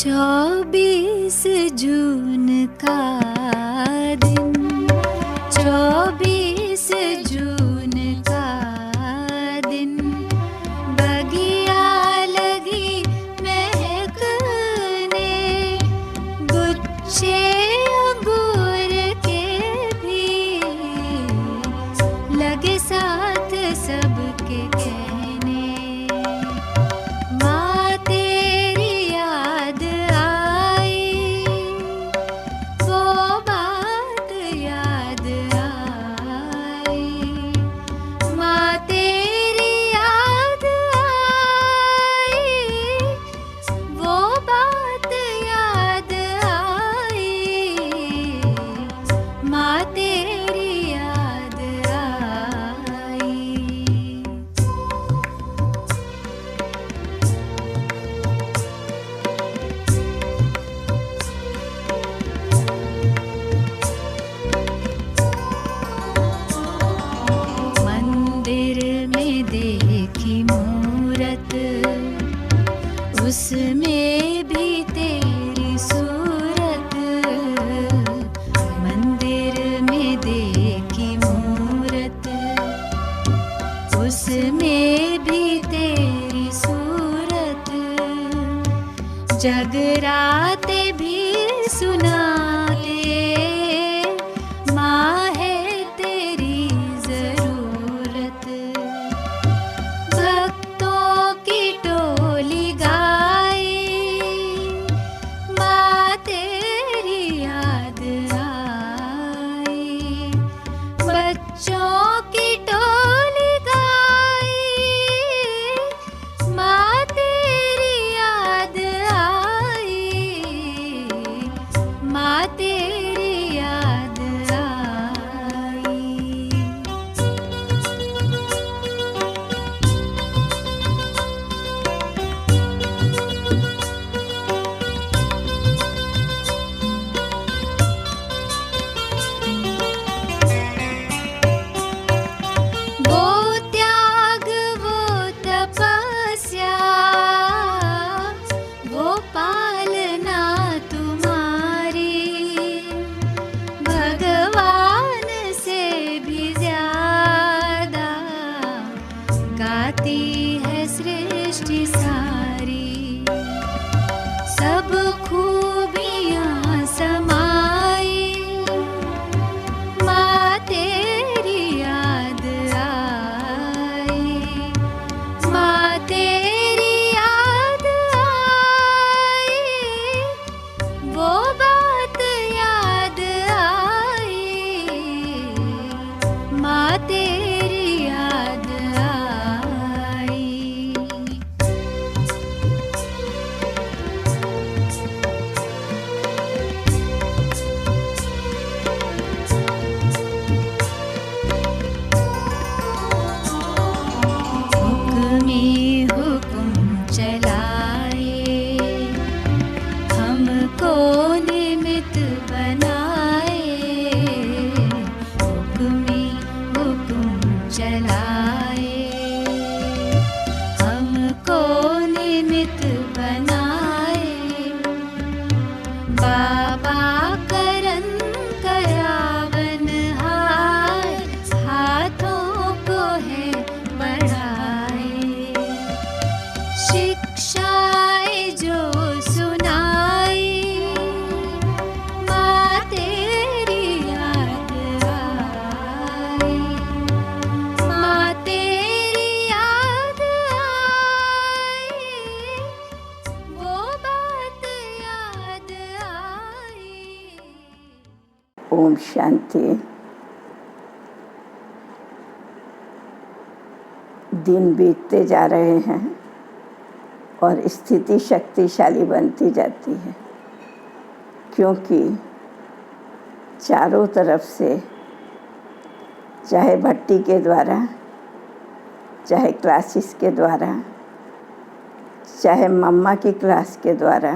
24 जून का दिन, 24 जून का दिन, बगिया लगी महकने, गुच्छे अंगूर के भी लगे साथ सबके कहने। माँ तेरी याद आई, वो बात याद आई। माँ तेरी याद आई, वो बात याद आई। माँ तेरी याद आई। मंदिर में देखी मूरत, उसमें भी तेरी सूरत। मंदिर में देखी मूरत, उसमें भी तेरी सूरत। जगराते भी सुनाते, माँ है तेरी जरूरत। भक्तों की टोली गाए, माँ तेरी याद आई। बच्चों की टोली गाए, माँ तेरी याद आई। माँ तेरी याद आई। वो त्याग, वो तपस्या, वो पालना तुम्हारी, भगवान से भी ज्यादा गाती है सृष्टि सारी। सब खूबियाँ समाई, माँ तेरी याद आई। माँ तेरी याद आई, वो बात याद आई। माँ तेरी याद आई। हुक्मी हुक्म चलाए, हमको निमित्त बनाए। हुक्मी हुक्म चलाए, हमको निमित्त बनाए। बाबा करन करावन हाय, हाथों को है बढ़ाए। शिक्षाएं जो सुनाई, माँ तेरी याद आई। माँ तेरी याद आई, वो बात याद आई। ओम शांति। दिन बीतते जा रहे हैं और स्थिति शक्तिशाली बनती जाती है, क्योंकि चारों तरफ से, चाहे भट्टी के द्वारा, चाहे क्लासेस के द्वारा, चाहे मम्मा की क्लास के द्वारा,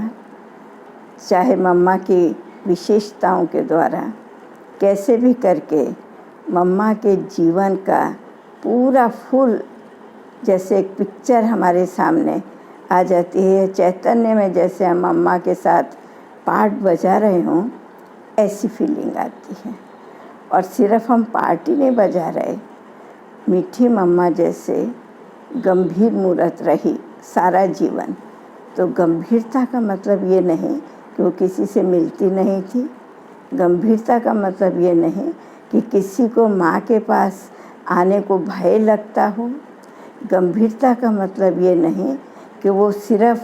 चाहे मम्मा की विशेषताओं के द्वारा, कैसे भी करके मम्मा के जीवन का पूरा फुल जैसे एक पिक्चर हमारे सामने आ जाती है। चैतन्य में जैसे हम मम्मा के साथ पार्ट बजा रहे हों ऐसी फीलिंग आती है। और सिर्फ हम पार्ट ही नहीं बजा रहे, मीठी मम्मा जैसे गंभीर मूरत रही सारा जीवन। तो गंभीरता का मतलब ये नहीं कि वो किसी से मिलती नहीं थी। गंभीरता का मतलब ये नहीं कि किसी को माँ के पास आने को भय लगता हो। गंभीरता का मतलब ये नहीं कि वो सिर्फ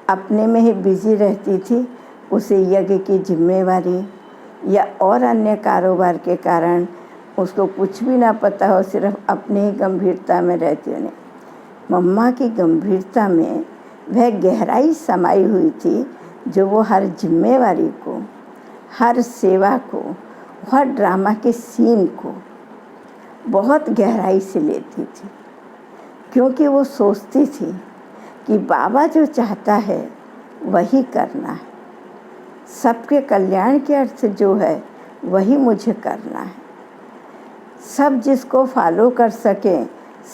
अपने में ही बिजी रहती थी, उसे यज्ञ की जिम्मेवारी या और अन्य कारोबार के कारण उसको कुछ भी ना पता हो, सिर्फ अपनी ही गंभीरता में रहती हो। नहीं, मम्मा की गंभीरता में वह गहराई समाई हुई थी जो वो हर जिम्मेवारी को, हर सेवा को, हर ड्रामा के सीन को बहुत गहराई से लेती थी। क्योंकि वो सोचती थी कि बाबा जो चाहता है वही करना है, सबके कल्याण के अर्थ जो है वही मुझे करना है। सब जिसको फॉलो कर सकें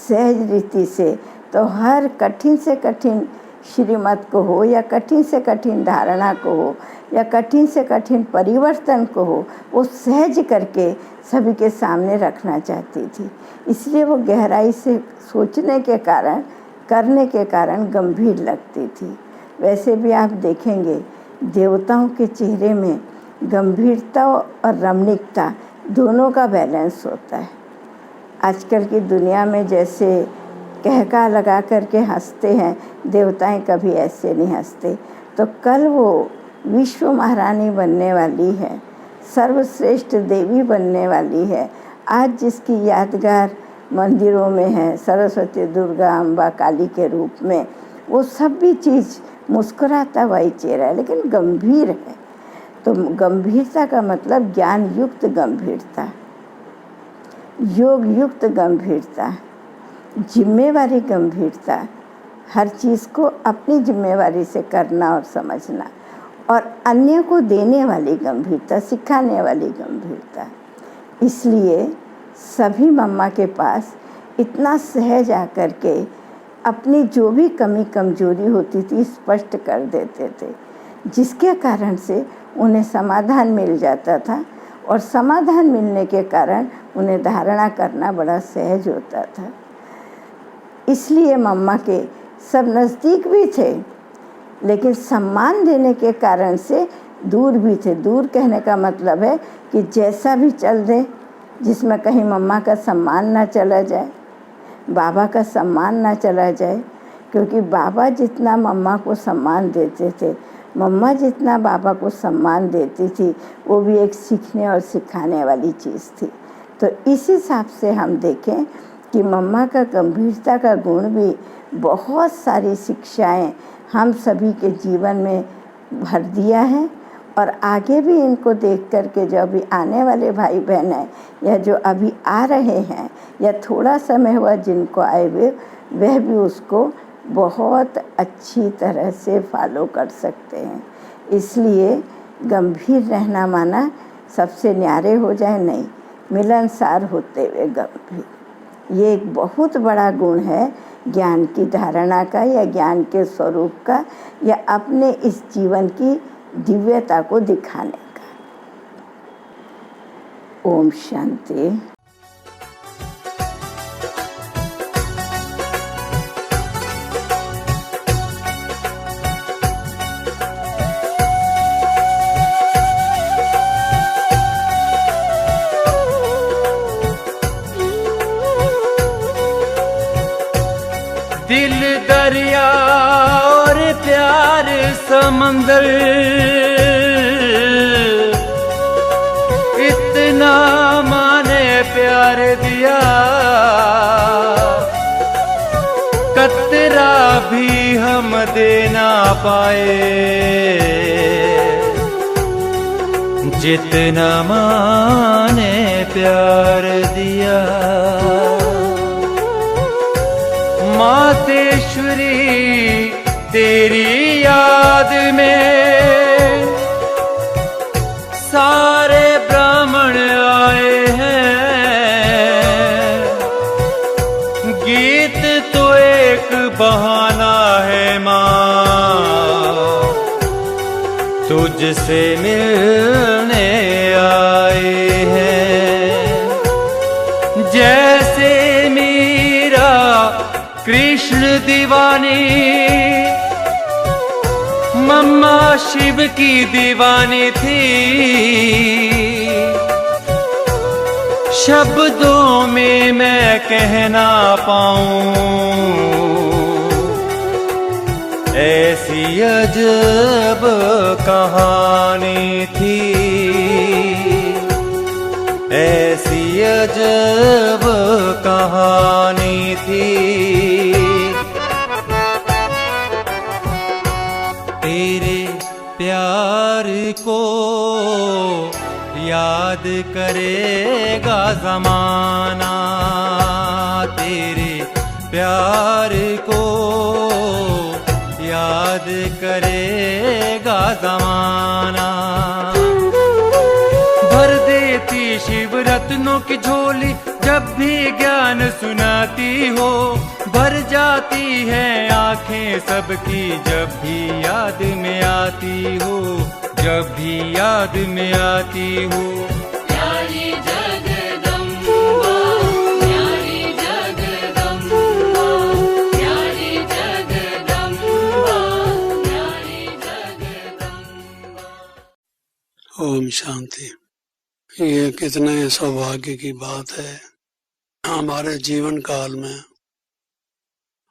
सहज रीति से, तो हर कठिन से कठिन श्रीमत को हो या कठिन से कठिन धारणा को हो या कठिन से कठिन परिवर्तन को हो, वो सहज करके सभी के सामने रखना चाहती थी। इसलिए वो गहराई से सोचने के कारण, करने के कारण गंभीर लगती थी। वैसे भी आप देखेंगे देवताओं के चेहरे में गंभीरता और रमणीकता दोनों का बैलेंस होता है। आजकल की दुनिया में जैसे कहका लगा करके हंसते हैं, देवताएं कभी ऐसे नहीं हंसते। तो कल वो विश्व महारानी बनने वाली है, सर्वश्रेष्ठ देवी बनने वाली है। आज जिसकी यादगार मंदिरों में है सरस्वती, दुर्गा, अम्बा, काली के रूप में, वो सब भी चीज़ मुस्कुराता हुआ ही चेहरा है, लेकिन गंभीर है। तो गंभीरता का मतलब ज्ञान युक्त गंभीरता, योग युक्त गंभीरता, जिम्मेवारी गंभीरता, हर चीज़ को अपनी जिम्मेवारी से करना और समझना, और अन्य को देने वाली गंभीरता, सिखाने वाली गंभीरता। इसलिए सभी मम्मा के पास इतना सहज आकर के अपनी जो भी कमी कमजोरी होती थी स्पष्ट कर देते थे, जिसके कारण से उन्हें समाधान मिल जाता था, और समाधान मिलने के कारण उन्हें धारणा करना बड़ा सहज होता था। इसलिए मम्मा के सब नज़दीक भी थे, लेकिन सम्मान देने के कारण से दूर भी थे। दूर कहने का मतलब है कि जैसा भी चल दे, जिसमें कहीं मम्मा का सम्मान ना चला जाए, बाबा का सम्मान ना चला जाए। क्योंकि बाबा जितना मम्मा को सम्मान देते थे, मम्मा जितना बाबा को सम्मान देती थी, वो भी एक सीखने और सिखाने वाली चीज़ थी। तो इस हिसाब से हम देखें कि मम्मा का गंभीरता का गुण भी बहुत सारी शिक्षाएं हम सभी के जीवन में भर दिया है। और आगे भी इनको देख कर के जो अभी आने वाले भाई बहन हैं या जो अभी आ रहे हैं या थोड़ा समय हुआ जिनको आए हुए, वह भी उसको बहुत अच्छी तरह से फॉलो कर सकते हैं। इसलिए गंभीर रहना माना सबसे न्यारे हो जाए, नहीं, मिलनसार होते हुए गंभीर। ये एक बहुत बड़ा गुण है ज्ञान की धारणा का या ज्ञान के स्वरूप का या अपने इस जीवन की दिव्यता को दिखाने का। ओम शांति। दिल दरिया और प्यार समंदर, इतना माने प्यार दिया, कतरा भी हम दे ना पाए, जितना माने प्यार दिया। मातेश्वरी तेरी याद में सारे ब्राह्मण आए हैं, गीत तो एक बहाना है माँ, तुझसे मिलने आए हैं। जैसे मीरा कृष्ण दीवानी, मम्मा शिव की दीवानी थी। शब्दों में मैं कह ना पाऊं, ऐसी अजब कहानी थी, ऐसी अजब कहानी थी। तेरे प्यार को याद करेगा ज़माना, तेरे प्यार को याद करेगा ज़माना। भर देती शिव रत्नों की झोली, जब भी ज्ञान सुनाती हो। भर जाती है आंखें सबकी, जब भी याद में आती हो, जब भी याद में आती हो। प्यारी जगदम्बा, प्यारी जगदम्बा, प्यारी जगदम्बा, प्यारी जगदम्बा। ओम शांति। ये कितने सौभाग्य की बात है, हमारे जीवन काल में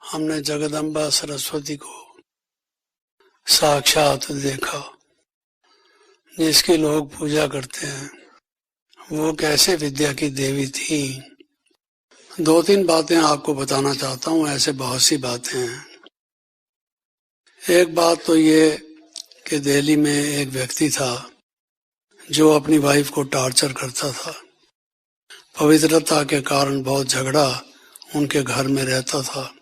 हमने जगदम्बा सरस्वती को साक्षात देखा। जिसकी लोग पूजा करते हैं वो कैसे विद्या की देवी थी। 2-3 बातें आपको बताना चाहता हूँ, ऐसे बहुत सी बातें हैं। एक बात तो ये कि दिल्ली में एक व्यक्ति था जो अपनी वाइफ को टॉर्चर करता था। पवित्रता के कारण बहुत झगड़ा उनके घर में रहता था,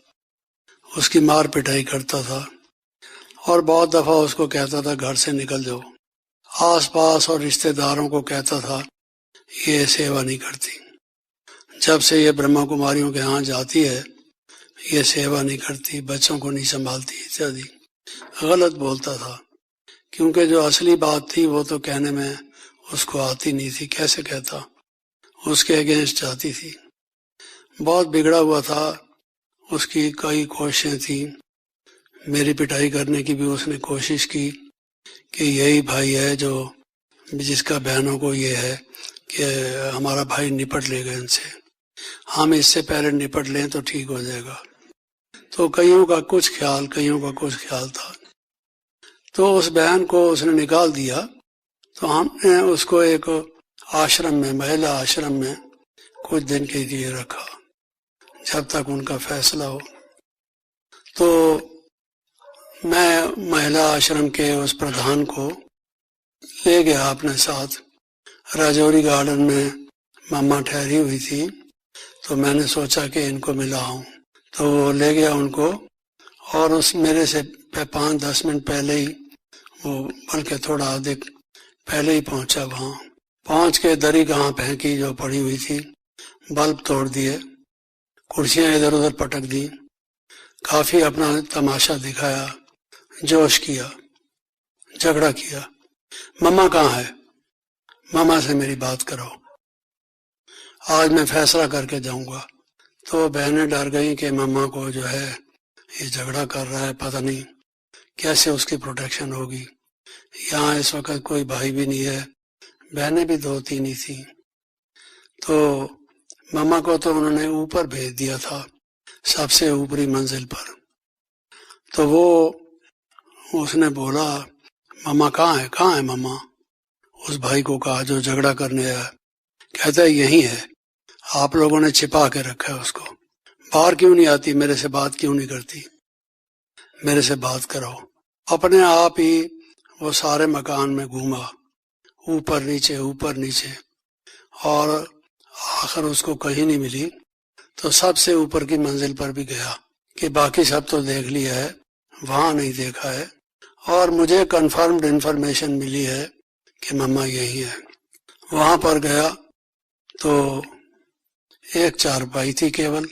उसकी मार पिटाई करता था और बहुत दफा उसको कहता था घर से निकल जाओ। आसपास और रिश्तेदारों को कहता था ये सेवा नहीं करती, जब से ये ब्रह्मा कुमारियों के यहाँ जाती है ये सेवा नहीं करती, बच्चों को नहीं संभालती इत्यादि गलत बोलता था। क्योंकि जो असली बात थी वो तो कहने में उसको आती नहीं थी, कैसे कहता, उसके अगेंस्ट जाती थी। बहुत बिगड़ा हुआ था, उसकी कई कोशिशें थी, मेरी पिटाई करने की भी उसने कोशिश की कि यही भाई है जो जिसका बहनों को ये है कि हमारा भाई निपट लेगा इनसे, हम इससे पहले निपट लें तो ठीक हो जाएगा। तो कईयों का कुछ ख्याल, कईयों का कुछ ख्याल था। तो उस बहन को उसने निकाल दिया। तो हमने उसको एक आश्रम में, महिला आश्रम में कुछ दिन के लिए रखा जब तक उनका फैसला हो। तो मैं महिला आश्रम के उस प्रधान को ले गया अपने साथ। राजौरी गार्डन में मम्मा ठहरी हुई थी, तो मैंने सोचा कि इनको मिलाऊं। तो वो ले गया उनको और उस मेरे से 5-10 मिनट पहले ही वो, बल्कि थोड़ा अधिक पहले ही पहुंचा। वहां पहुंच के दरी कहाँ फेंकी जो पड़ी हुई थी, बल्ब तोड़ दिए, कुर्सियां इधर उधर पटक दी, काफी अपना तमाशा दिखाया, जोश किया, झगड़ा किया। मम्मा कहाँ है, मम्मा से मेरी बात करो, आज मैं फैसला करके जाऊंगा। तो बहनें डर गई कि मम्मा को जो है ये झगड़ा कर रहा है, पता नहीं कैसे उसकी प्रोटेक्शन होगी। यहाँ इस वक्त कोई भाई भी नहीं है, बहनें भी 2-3 ही थी। तो मम्मा को तो उन्होंने ऊपर भेज दिया था, सबसे ऊपरी मंजिल पर। तो वो उसने बोला मम्मा कहाँ है, कहाँ है मम्मा। उस भाई को कहा जो झगड़ा करने आया। कहता है यही है, आप लोगों ने छिपा के रखा है उसको, बाहर क्यों नहीं आती, मेरे से बात क्यों नहीं करती, मेरे से बात करो। अपने आप ही वो सारे मकान में घूमा, ऊपर नीचे ऊपर नीचे, और आखिर उसको कहीं नहीं मिली। तो सबसे ऊपर की मंजिल पर भी गया कि बाकी सब तो देख लिया है, वहां नहीं देखा है। और मुझे कंफर्म्ड इंफॉर्मेशन मिली है कि मम्मा यही है। वहां पर गया तो एक चारपाई थी केवल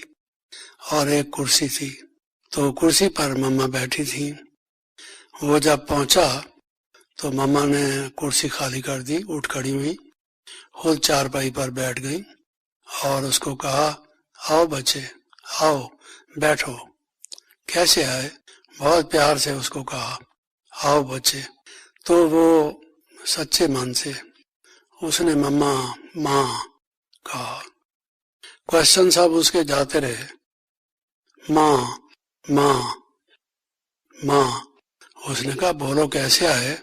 और एक कुर्सी थी। तो कुर्सी पर मम्मा बैठी थी। वो जब पहुंचा तो मम्मा ने कुर्सी खाली कर दी, उठ खड़ी हुई, खुद चारपाई पर बैठ गई और उसको कहा, आओ बच्चे, आओ बैठो। कैसे आए? बहुत प्यार से उसको कहा, आओ बच्चे। तो वो सच्चे मन से उसने मम्मा माँ कहा। क्वेश्चन सब उसके जाते रहे, माँ माँ माँ। उसने कहा, बोलो कैसे आए?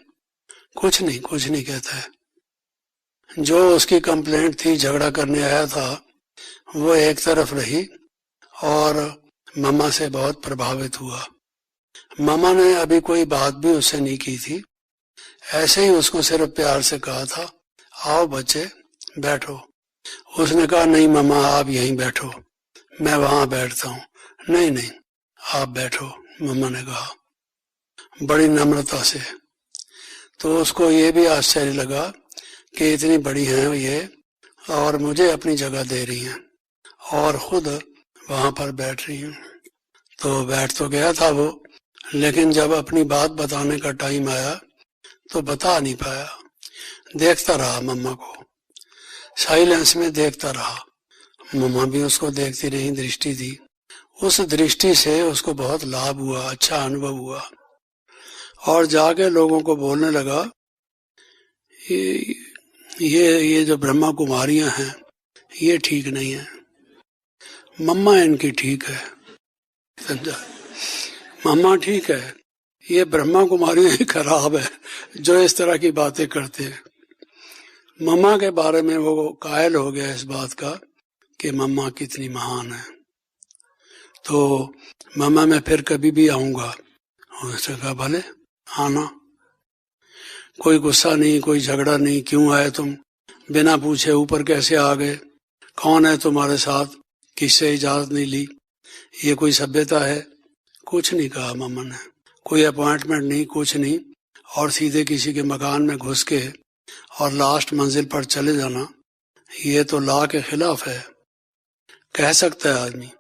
कुछ नहीं कहता है। जो उसकी कंप्लेंट थी, झगड़ा करने आया था, वो एक तरफ रही और मम्मा से बहुत प्रभावित हुआ। मम्मा ने अभी कोई बात भी उससे नहीं की थी, ऐसे ही उसको सिर्फ प्यार से कहा था, आओ बच्चे बैठो। उसने कहा, नहीं मम्मा आप यहीं बैठो, मैं वहां बैठता हूँ। नहीं आप बैठो, मम्मा ने कहा बड़ी नम्रता से। तो उसको ये भी आश्चर्य लगा कि इतनी बड़ी हैं ये और मुझे अपनी जगह दे रही हैं और खुद वहां पर बैठ रही हैं। तो बैठ तो गया था वो, लेकिन जब अपनी बात बताने का टाइम आया तो बता नहीं पाया। देखता रहा मम्मा को, साइलेंस में देखता रहा। मम्मा भी उसको देखती रही, दृष्टि दी। उस दृष्टि से उसको बहुत लाभ हुआ, अच्छा अनुभव हुआ और जाके लोगों को बोलने लगा, ये जो ब्रह्मा कुमारियां हैं ये ठीक नहीं है, मम्मा इनकी ठीक है। समझा? मम्मा ठीक है, ये ब्रह्मा कुमारियां ही खराब है जो इस तरह की बातें करते हैं। मम्मा के बारे में वो कायल हो गया इस बात का कि मम्मा कितनी महान है। तो मम्मा मैं फिर कभी भी आऊंगा। उसने कहा, भले आना, कोई गुस्सा नहीं, कोई झगड़ा नहीं। क्यों आए तुम? बिना पूछे ऊपर कैसे आ गए? कौन है तुम्हारे साथ? किससे इजाजत नहीं ली? ये कोई सभ्यता है? कुछ नहीं कहा मम्मा ने, कोई अपॉइंटमेंट नहीं, कुछ नहीं। और सीधे किसी के मकान में घुस के और लास्ट मंजिल पर चले जाना, ये तो लॉ के खिलाफ है। कह सकता है आदमी।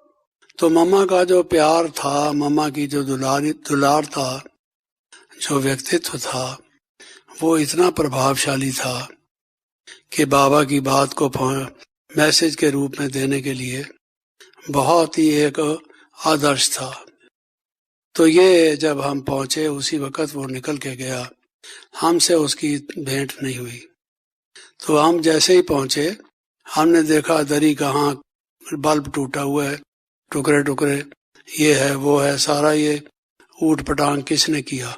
तो मम्मा का जो प्यार था, मम्मा की जो दुलार था, जो व्यक्तित्व था, वो इतना प्रभावशाली था कि बाबा की बात को मैसेज के रूप में देने के लिए बहुत ही एक आदर्श था। तो ये जब हम पहुंचे उसी वक्त वो निकल के गया, हमसे उसकी भेंट नहीं हुई। तो हम जैसे ही पहुंचे हमने देखा दरी कहाँ, बल्ब टूटा हुआ है, टुकड़े टुकड़े, ये है वो है, सारा ये ऊट पटांग किसने किया।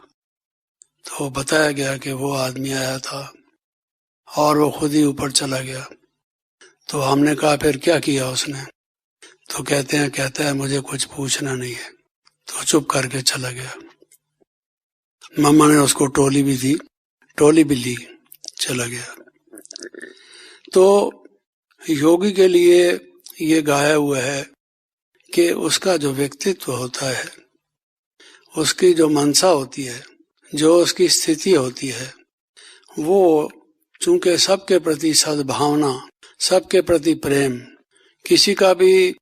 तो बताया गया कि वो आदमी आया था और वो खुद ही ऊपर चला गया। तो हमने कहा फिर क्या किया उसने? तो कहता है मुझे कुछ पूछना नहीं है। तो चुप करके चला गया। मम्मा ने उसको टोली भी दी, टोली भी ली, चला गया। तो योगी के लिए ये गाया हुआ है कि उसका जो व्यक्तित्व होता है, उसकी जो मनसा होती है, जो उसकी स्थिति होती है, वो चूंकि सबके प्रति सद्भावना, सबके प्रति प्रेम, किसी का भी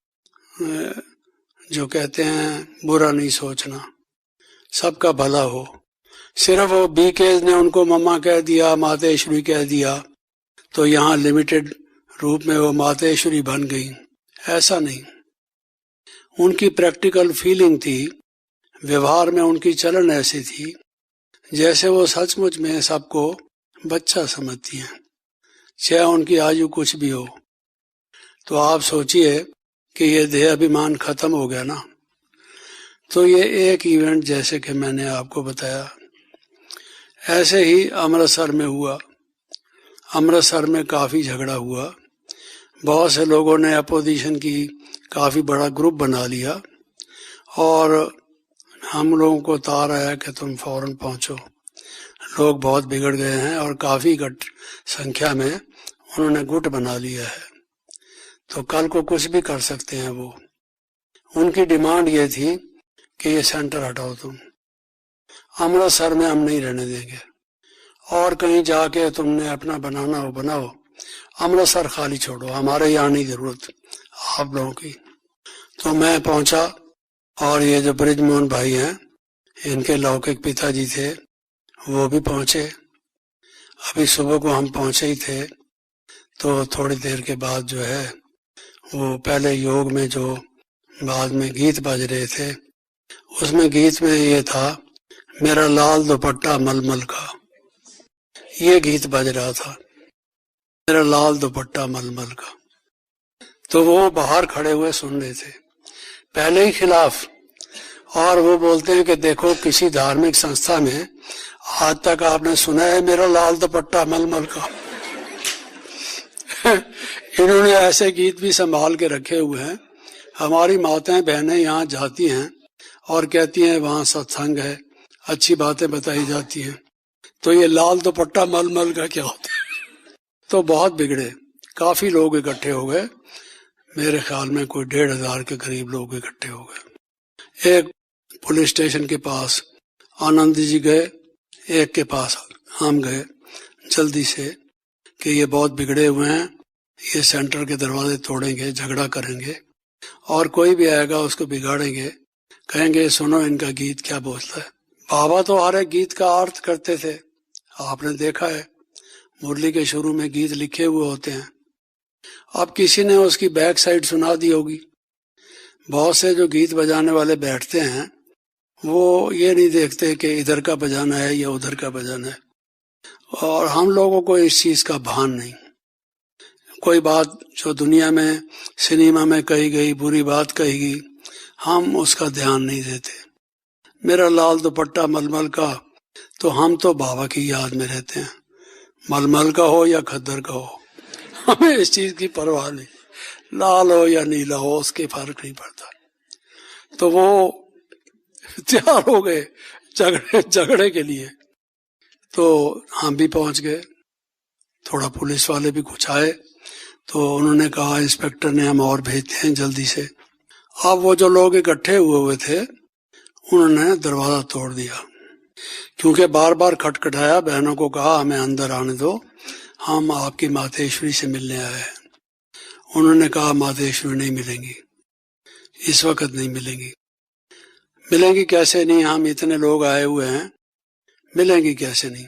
जो कहते हैं बुरा नहीं सोचना, सबका भला हो। सिर्फ वो बीकेज ने उनको मम्मा कह दिया, मातेश्वरी कह दिया, तो यहाँ लिमिटेड रूप में वो मातेश्वरी बन गई, ऐसा नहीं। उनकी प्रैक्टिकल फीलिंग थी, व्यवहार में उनकी चलन ऐसी थी जैसे वो सचमुच में सबको बच्चा समझती हैं, चाहे उनकी आयु कुछ भी हो। तो आप सोचिए कि ये देह अभिमान खत्म हो गया ना। तो ये एक इवेंट जैसे कि मैंने आपको बताया, ऐसे ही अमृतसर में हुआ। अमृतसर में काफी झगड़ा हुआ, बहुत से लोगों ने अपोजिशन की काफी बड़ा ग्रुप बना लिया और हम लोगों को तार आया कि तुम फौरन पहुंचो, लोग बहुत बिगड़ गए हैं और काफी संख्या में उन्होंने गुट बना लिया है, तो कल को कुछ भी कर सकते हैं वो। उनकी डिमांड ये थी कि ये सेंटर हटाओ तुम, अमृतसर में हम नहीं रहने देंगे, और कहीं जाके तुमने अपना बनाना हो बनाओ, अमृतसर खाली छोड़ो, हमारे यहाँ नहीं जरूरत आप लोगों की। तो मैं पहुंचा और ये जो ब्रिजमोहन भाई हैं, इनके लौकिक पिताजी थे, वो भी पहुंचे अभी सुबह को हम पहुंचे ही थे, तो थोड़ी देर के बाद जो है वो पहले योग में जो बाद में गीत बज रहे थे, उसमें गीत में ये था, मेरा लाल दुपट्टा मलमल का, ये गीत बज रहा था, मेरा लाल दुपट्टा मलमल का। तो वो बाहर खड़े हुए सुन रहे थे, पहले ही खिलाफ, और वो बोलते हैं कि देखो किसी धार्मिक संस्था में आज तक आपने सुना है मेरा लाल दुपट्टा मलमल का? इन्होंने ऐसे गीत भी संभाल के रखे हुए हैं। हमारी माताएं बहनें यहाँ जाती हैं और कहती हैं वहाँ सत्संग है, अच्छी बातें बताई जाती हैं, तो ये लाल दुपट्टा मलमल का क्या होता है? तो बहुत बिगड़े, काफी लोग इकट्ठे हो गए, मेरे ख्याल में कोई 1,500 के करीब लोग इकट्ठे हो गए। एक पुलिस स्टेशन के पास आनंद जी गए, एक के पास हम गए जल्दी से कि ये बहुत बिगड़े हुए हैं, ये सेंटर के दरवाजे तोड़ेंगे, झगड़ा करेंगे, और कोई भी आएगा उसको बिगाड़ेंगे, कहेंगे सुनो इनका गीत क्या बोलता है। बाबा तो हर एक गीत का अर्थ करते थे, आपने देखा है मुरली के शुरू में गीत लिखे हुए होते हैं। अब किसी ने उसकी बैक साइड सुना दी होगी। बहुत से जो गीत बजाने वाले बैठते हैं वो ये नहीं देखते कि इधर का बजाना है या उधर का बजाना है, और हम लोगों को इस चीज का भान नहीं। कोई बात जो दुनिया में सिनेमा में कही गई, बुरी बात कही गई, हम उसका ध्यान नहीं देते। मेरा लाल दुपट्टा मलमल का, तो हम तो बाबा की याद में रहते हैं, मलमल का हो या खद्दर का हो, हमें इस चीज की परवाह नहीं, लाल हो या नीला हो उसके फर्क नहीं पड़ता। तो वो तैयार हो गए झगड़े के लिए। तो हम भी पहुंच गए, थोड़ा पुलिस वाले भी कुछ आए, तो उन्होंने कहा इंस्पेक्टर ने हम और भेजते हैं जल्दी से। अब वो जो लोग इकट्ठे हुए थे उन्होंने दरवाजा तोड़ दिया, क्योंकि बार बार खटखटाया, बहनों को कहा हमें अंदर आने दो, हम आपकी मातेश्वरी से मिलने आए हैं। उन्होंने कहा मातेश्वरी नहीं मिलेंगी, इस वक्त नहीं मिलेंगी। मिलेंगी कैसे नहीं, हम इतने लोग आए हुए हैं, मिलेंगी कैसे नहीं,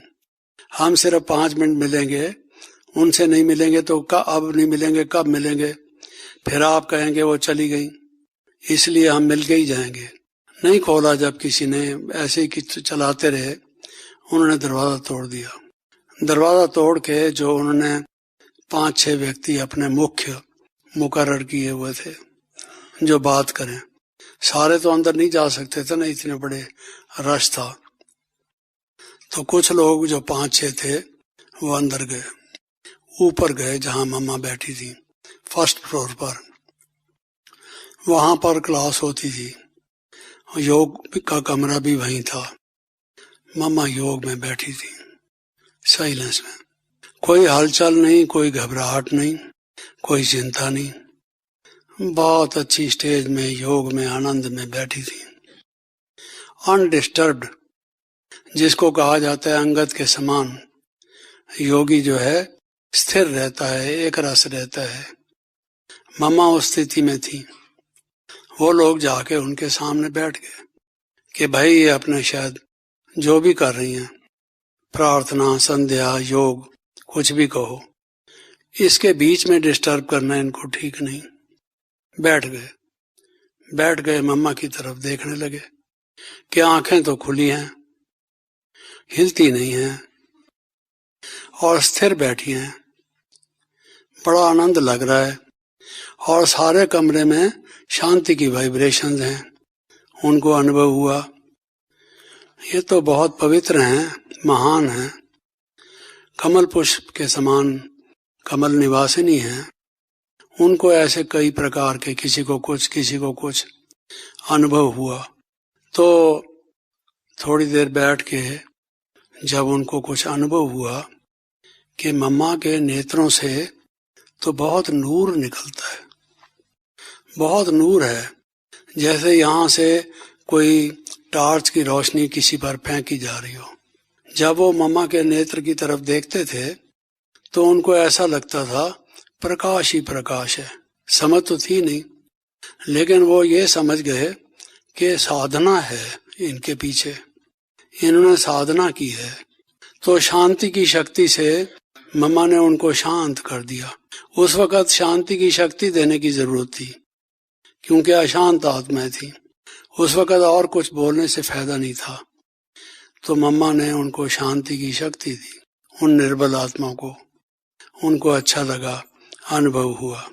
हम सिर्फ 5 मिनट मिलेंगे, उनसे नहीं मिलेंगे तो अब नहीं मिलेंगे, कब मिलेंगे? फिर आप कहेंगे वो चली गई, इसलिए हम मिल के ही जाएंगे। नहीं खोला, जब किसी ने ऐसे ही चलाते रहे, उन्होंने दरवाजा तोड़ दिया। दरवाजा तोड़ के जो उन्होंने 5-6 व्यक्ति अपने मुख्य मुकर्रर किए हुए थे जो बात करें, सारे तो अंदर नहीं जा सकते थे ना, इतने बड़े रश था। तो कुछ लोग जो 5-6 थे वो अंदर गए, ऊपर गए जहां मम्मा बैठी थी, फर्स्ट फ्लोर पर, वहां पर क्लास होती थी, योग का कमरा भी वहीं था। मम्मा योग में बैठी थी, साइलेंस में, कोई हलचल नहीं, कोई घबराहट नहीं, कोई चिंता नहीं, बहुत अच्छी स्टेज में योग में आनंद में बैठी थी, अनडिस्टर्ब्ड, जिसको कहा जाता है अंगद के समान। योगी जो है स्थिर रहता है, एक रस रहता है। मम्मा उस स्थिति में थी। वो लोग जाके उनके सामने बैठ गए कि भाई ये अपने शायद जो भी कर रही हैं, प्रार्थना, संध्या, योग, कुछ भी कहो, इसके बीच में डिस्टर्ब करना इनको ठीक नहीं। बैठ गए मम्मा की तरफ देखने लगे कि आंखें तो खुली हैं, हिलती नहीं हैं और स्थिर बैठी हैं। बड़ा आनंद लग रहा है और सारे कमरे में शांति की वाइब्रेशंस हैं, उनको अनुभव हुआ। ये तो बहुत पवित्र हैं, महान हैं, कमल पुष्प के समान कमल निवासिनी हैं। उनको ऐसे कई प्रकार के, किसी को कुछ अनुभव हुआ। तो थोड़ी देर बैठ के जब उनको कुछ अनुभव हुआ कि मम्मा के नेत्रों से तो बहुत नूर निकलता है, बहुत नूर है, जैसे यहाँ से कोई टार्च की रोशनी किसी पर फेंकी जा रही हो। जब वो मम्मा के नेत्र की तरफ देखते थे तो उनको ऐसा लगता था प्रकाश ही प्रकाश है। समझ तो थी नहीं, लेकिन वो ये समझ गए कि साधना है इनके पीछे, इन्होंने साधना की है। तो शांति की शक्ति से मम्मा ने उनको शांत कर दिया। उस वक़्त शांति की शक्ति देने की जरूरत थी, क्योंकि अशांत आत्माएं थी। उस वक़्त और कुछ बोलने से फायदा नहीं था। तो मम्मा ने उनको शांति की शक्ति दी, उन निर्बल आत्माओं को। उनको अच्छा लगा, अनुभव हुआ।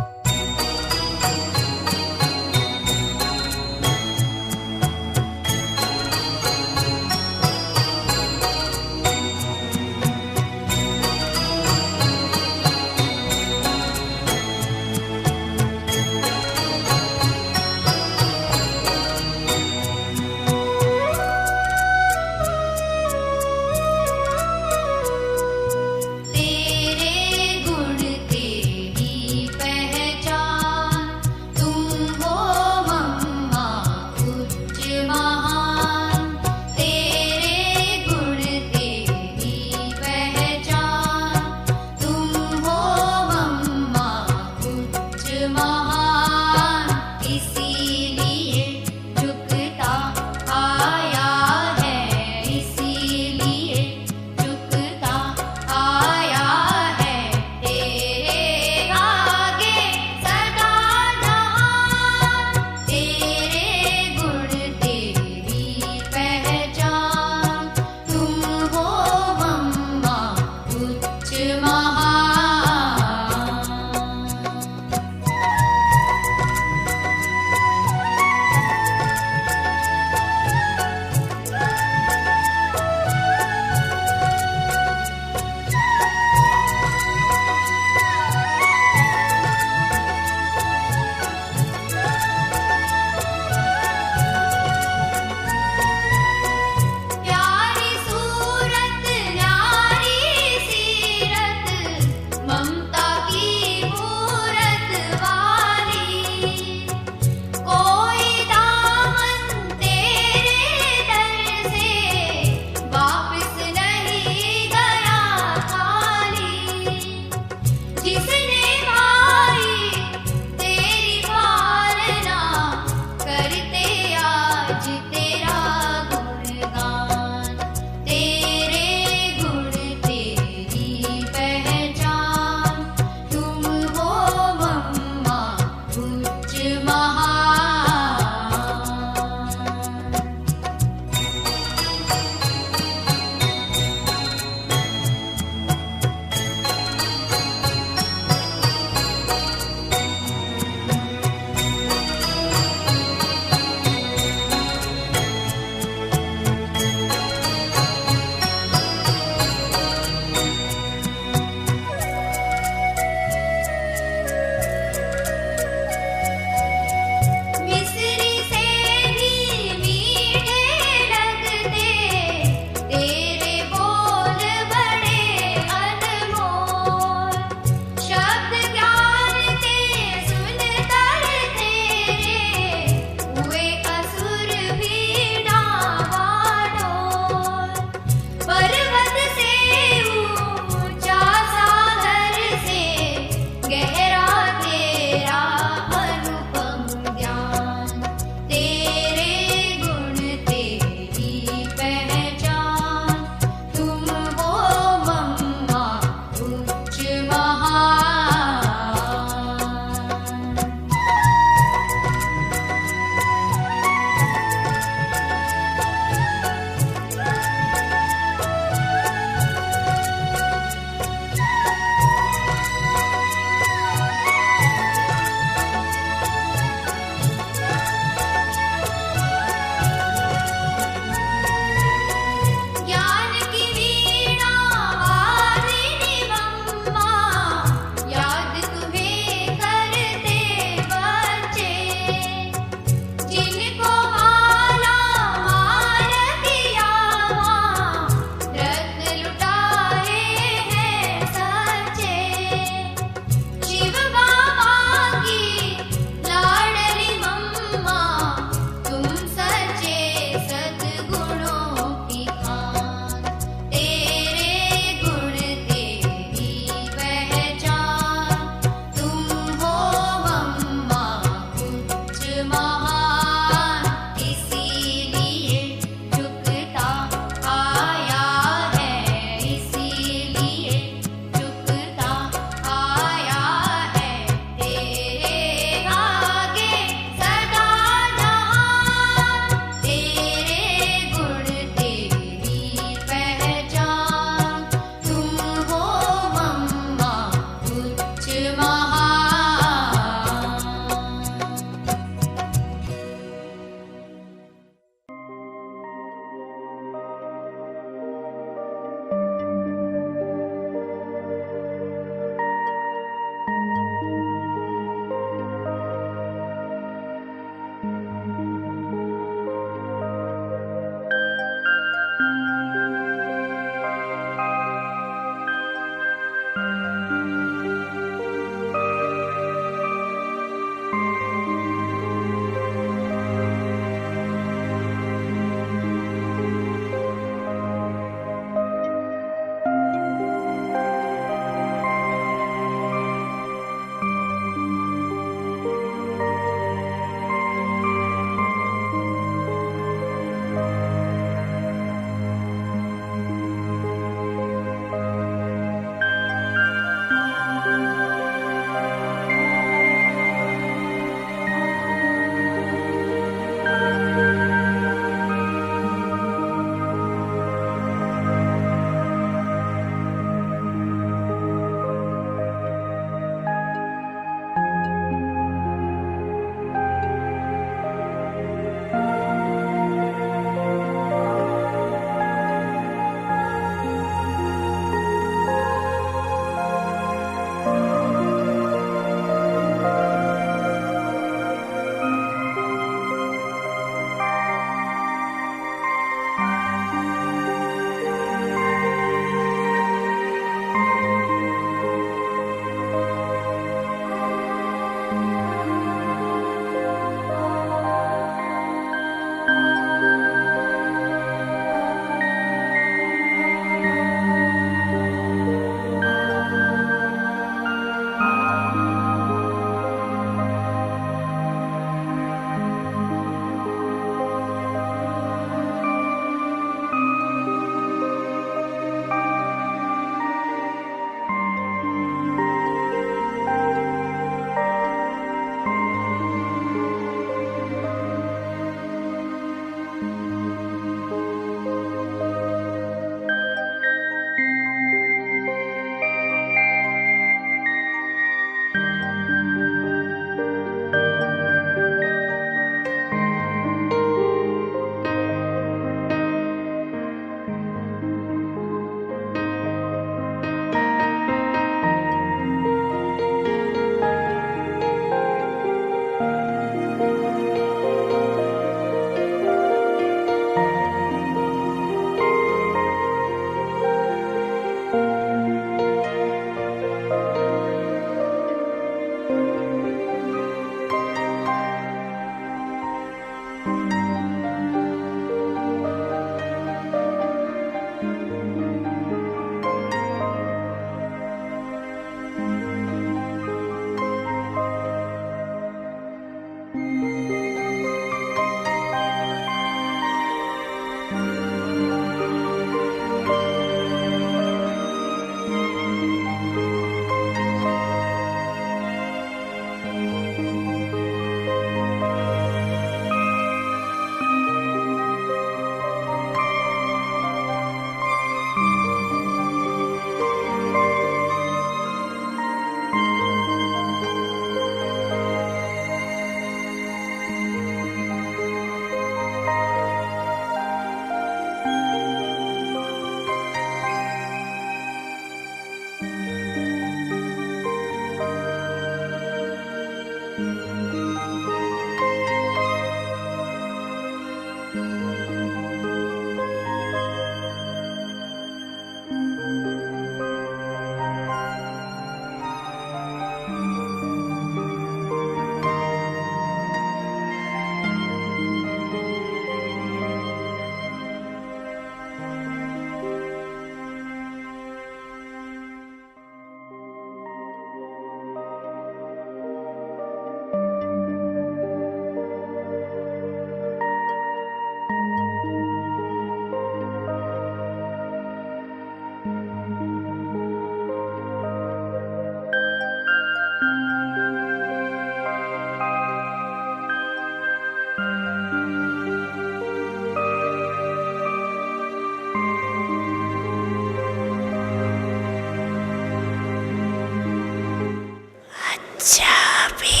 जहाँ भी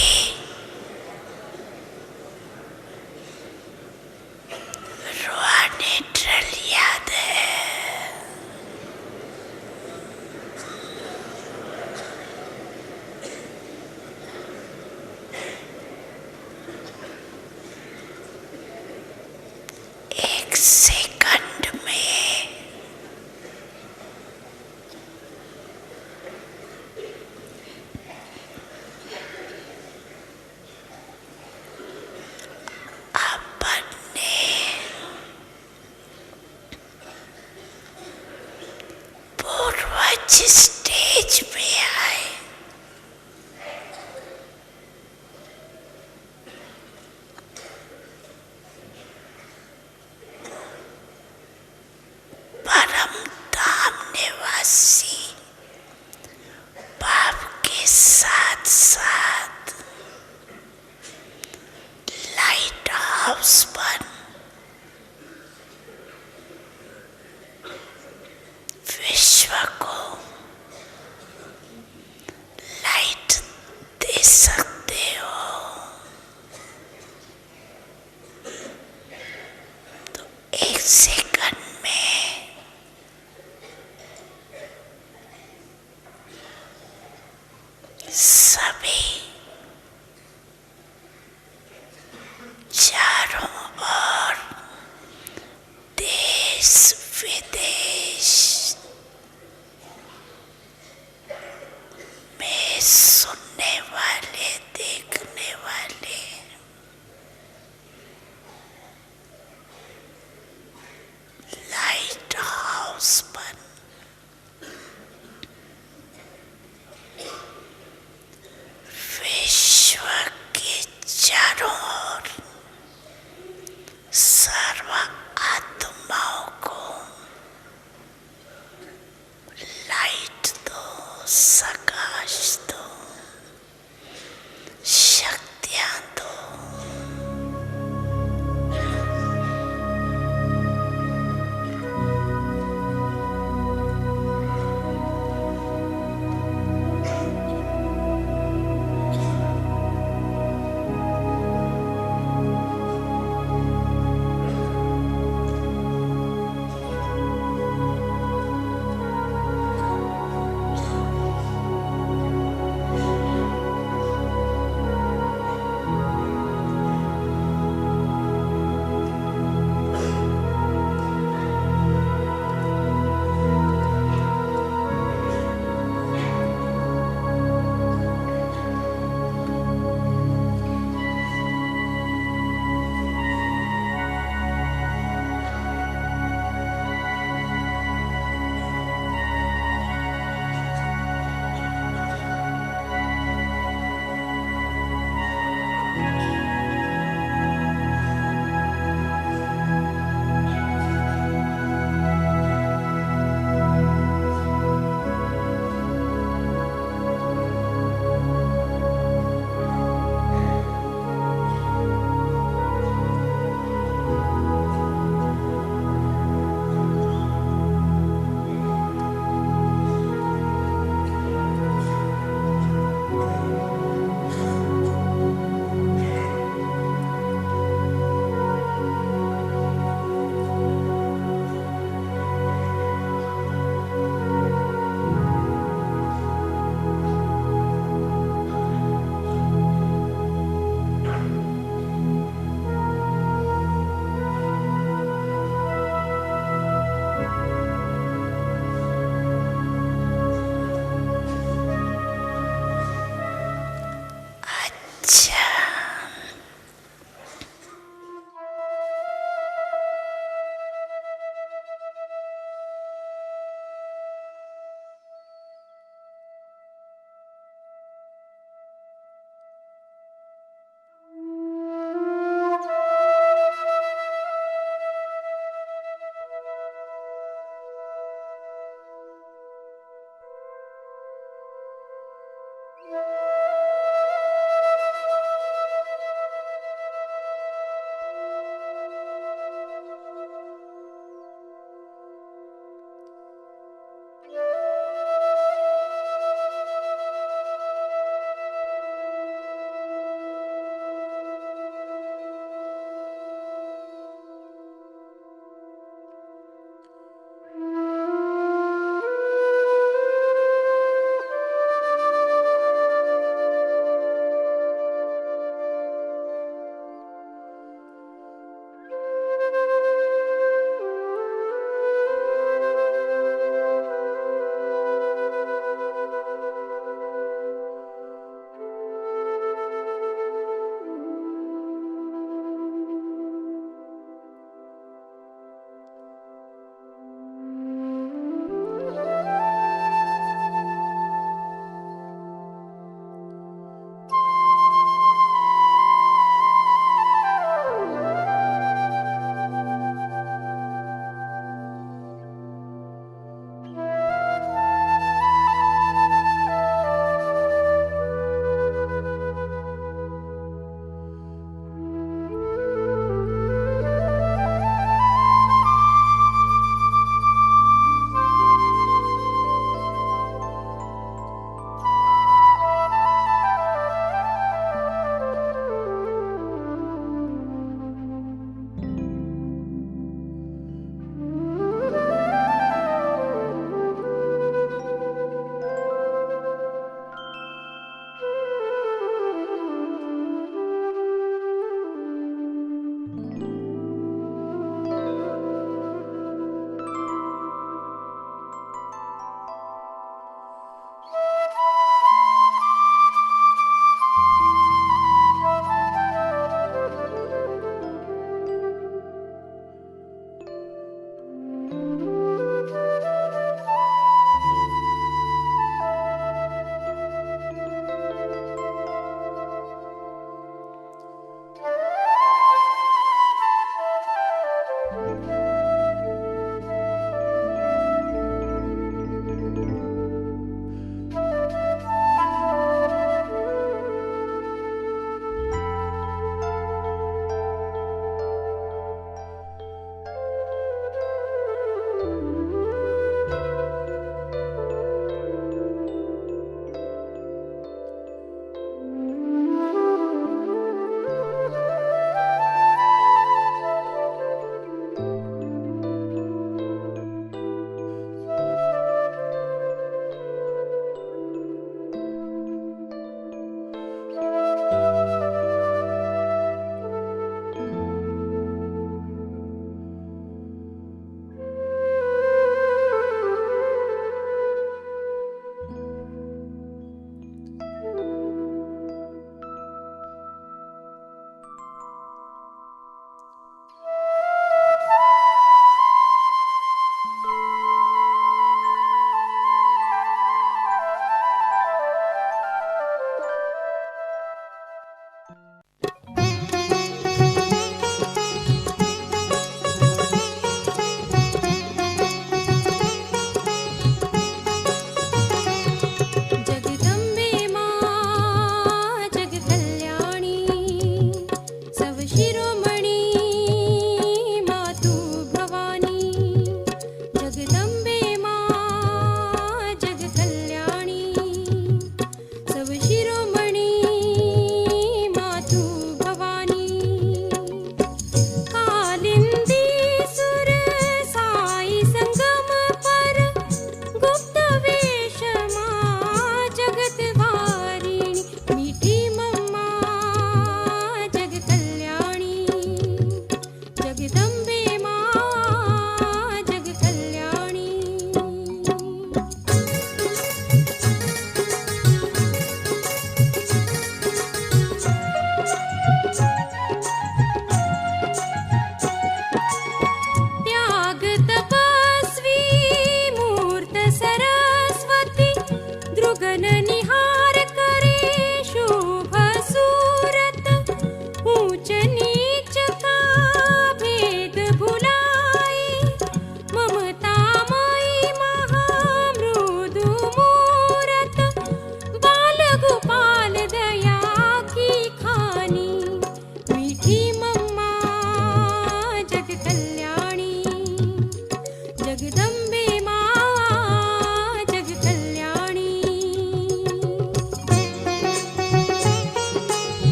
रूहानी ट्रेल याद है, एक सेकंड में अपने पूर्वज स्टेज पे आए, परम धाम निवासी बाप के साथ साथ लाइट हाउस पर विश्व को लाइट दे सकते हो। तो एक सेकंड में सभी चारों ओर देश विदेश में सुनने वाले, देखने वाले लाइट हाउस पर विश्व के चारों ओर सर्व आत्माओं को लाइट दो, प्रकाश दो, शक्तियां दो।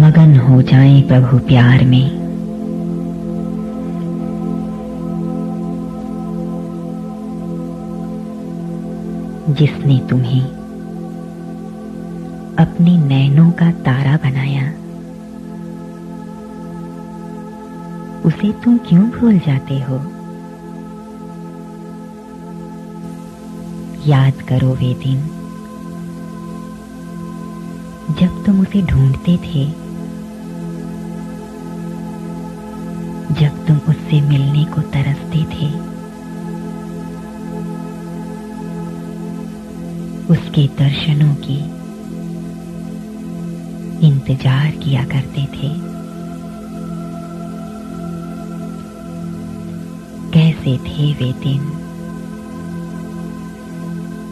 मगन हो जाएं प्रभु प्यार में। जिसने तुम्हें अपने नैनों का तारा बनाया, उसे तुम क्यों भूल जाते हो? याद करो वे दिन जब तुम उसे ढूंढते थे, जब तुम उससे मिलने को तरसते थे। उसके दर्शनों की इंतजार किया करते थे। कैसे थे वे दिन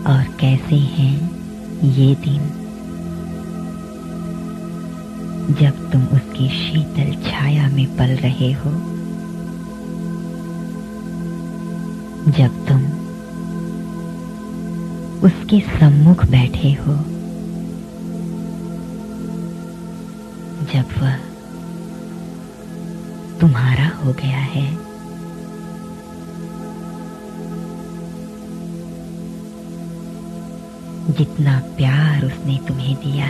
और कैसे हैं ये दिन, जब तुम उसकी शीतल छाया में पल रहे हो, जब तुम उसके सम्मुख बैठे हो, जब वह तुम्हारा हो गया है। जितना प्यार उसने तुम्हें दिया,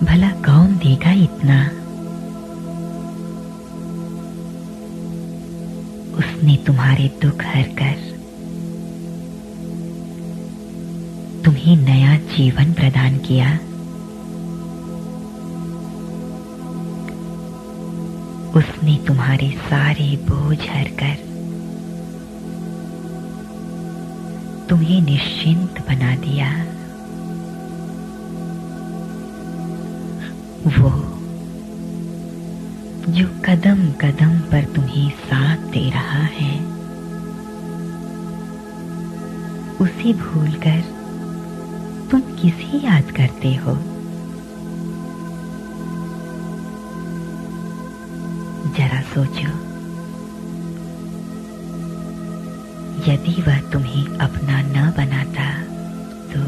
भला कौन देगा इतना? उसने तुम्हारे दुख हरकर तुम्हें नया जीवन प्रदान किया। उसने तुम्हारे सारे बोझ हरकर तुम्हें निश्चिंत बना दिया। वो जो कदम कदम पर तुम्हें साथ दे रहा है, उसे भूलकर तुम किसे याद करते हो? जरा सोचो, यदि वह तुम्हें अपना न बनाता तो,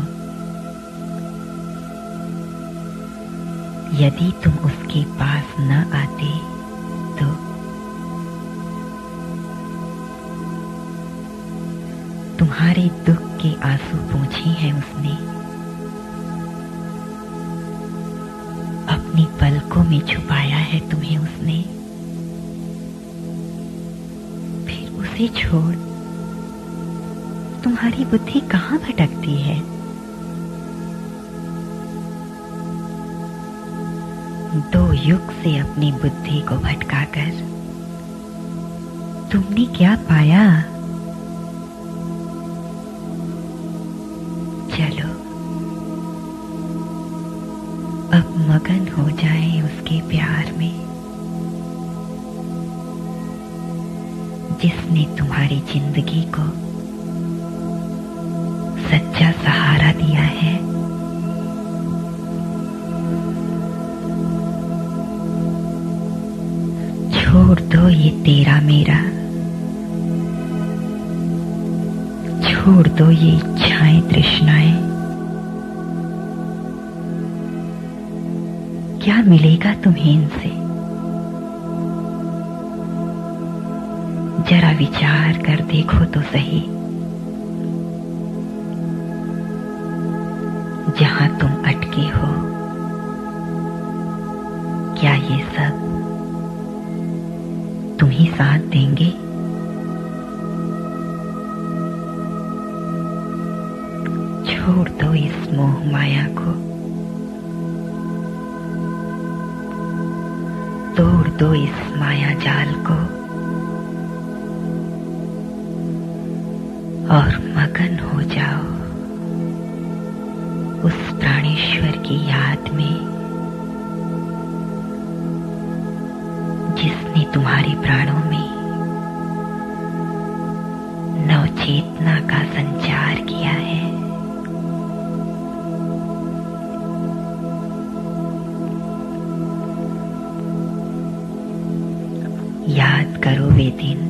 यदि तुम उसके पास न आते तो, तुम्हारे दुख के आंसू पोंछे हैं उसने, अपनी पलकों में छुपाया है तुम्हें उसने। फिर उसे छोड़ तुम्हारी बुद्धि कहां भटकती है? दो युग से अपनी बुद्धि को भटकाकर तुमने क्या पाया? चलो अब मगन हो जाएं उसके प्यार में, जिसने तुम्हारी जिंदगी को सच्चा सहारा दिया है। छोड़ दो ये तेरा मेरा, छोड़ दो ये इच्छाएं तृष्णाएं। क्या मिलेगा तुम्हें इनसे? जरा विचार कर देखो तो सही। जहां तुम अटके हो, क्या ये सब तुम्हें साथ देंगे? छोड़ दो इस मोह माया को, तोड़ दो इस माया जाल को और मगन हो जाओ उस प्राणेश्वर की याद में, जिसने तुम्हारे प्राणों में नवचेतना का संचार किया है। याद करो वे दिन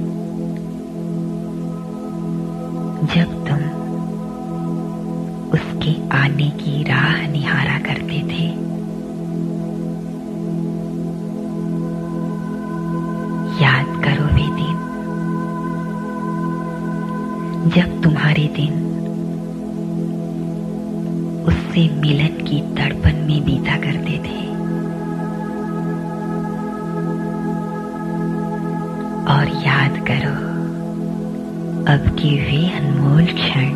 जब तुम उसके आने की राह निहारा करते थे। तुमसे मिलन की तड़पन में बीता करते थे। और याद करो अब के वे अनमोल क्षण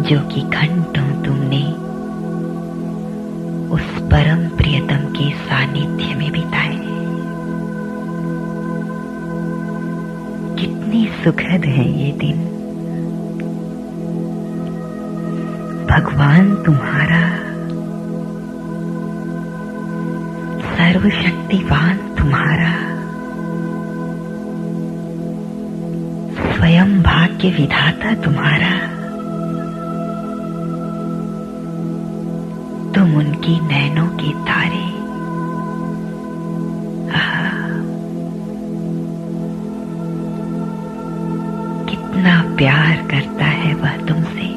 जो कि घंटों तुमने उस परम प्रियतम के सानिध्य में बिताए। कितने सुखद है ये दिन। भगवान तुम्हारा, सर्वशक्तिवान तुम्हारा, स्वयं भाग्य विधाता तुम्हारा, तुम उनकी नैनों के तारे। कितना प्यार करता है वह तुमसे।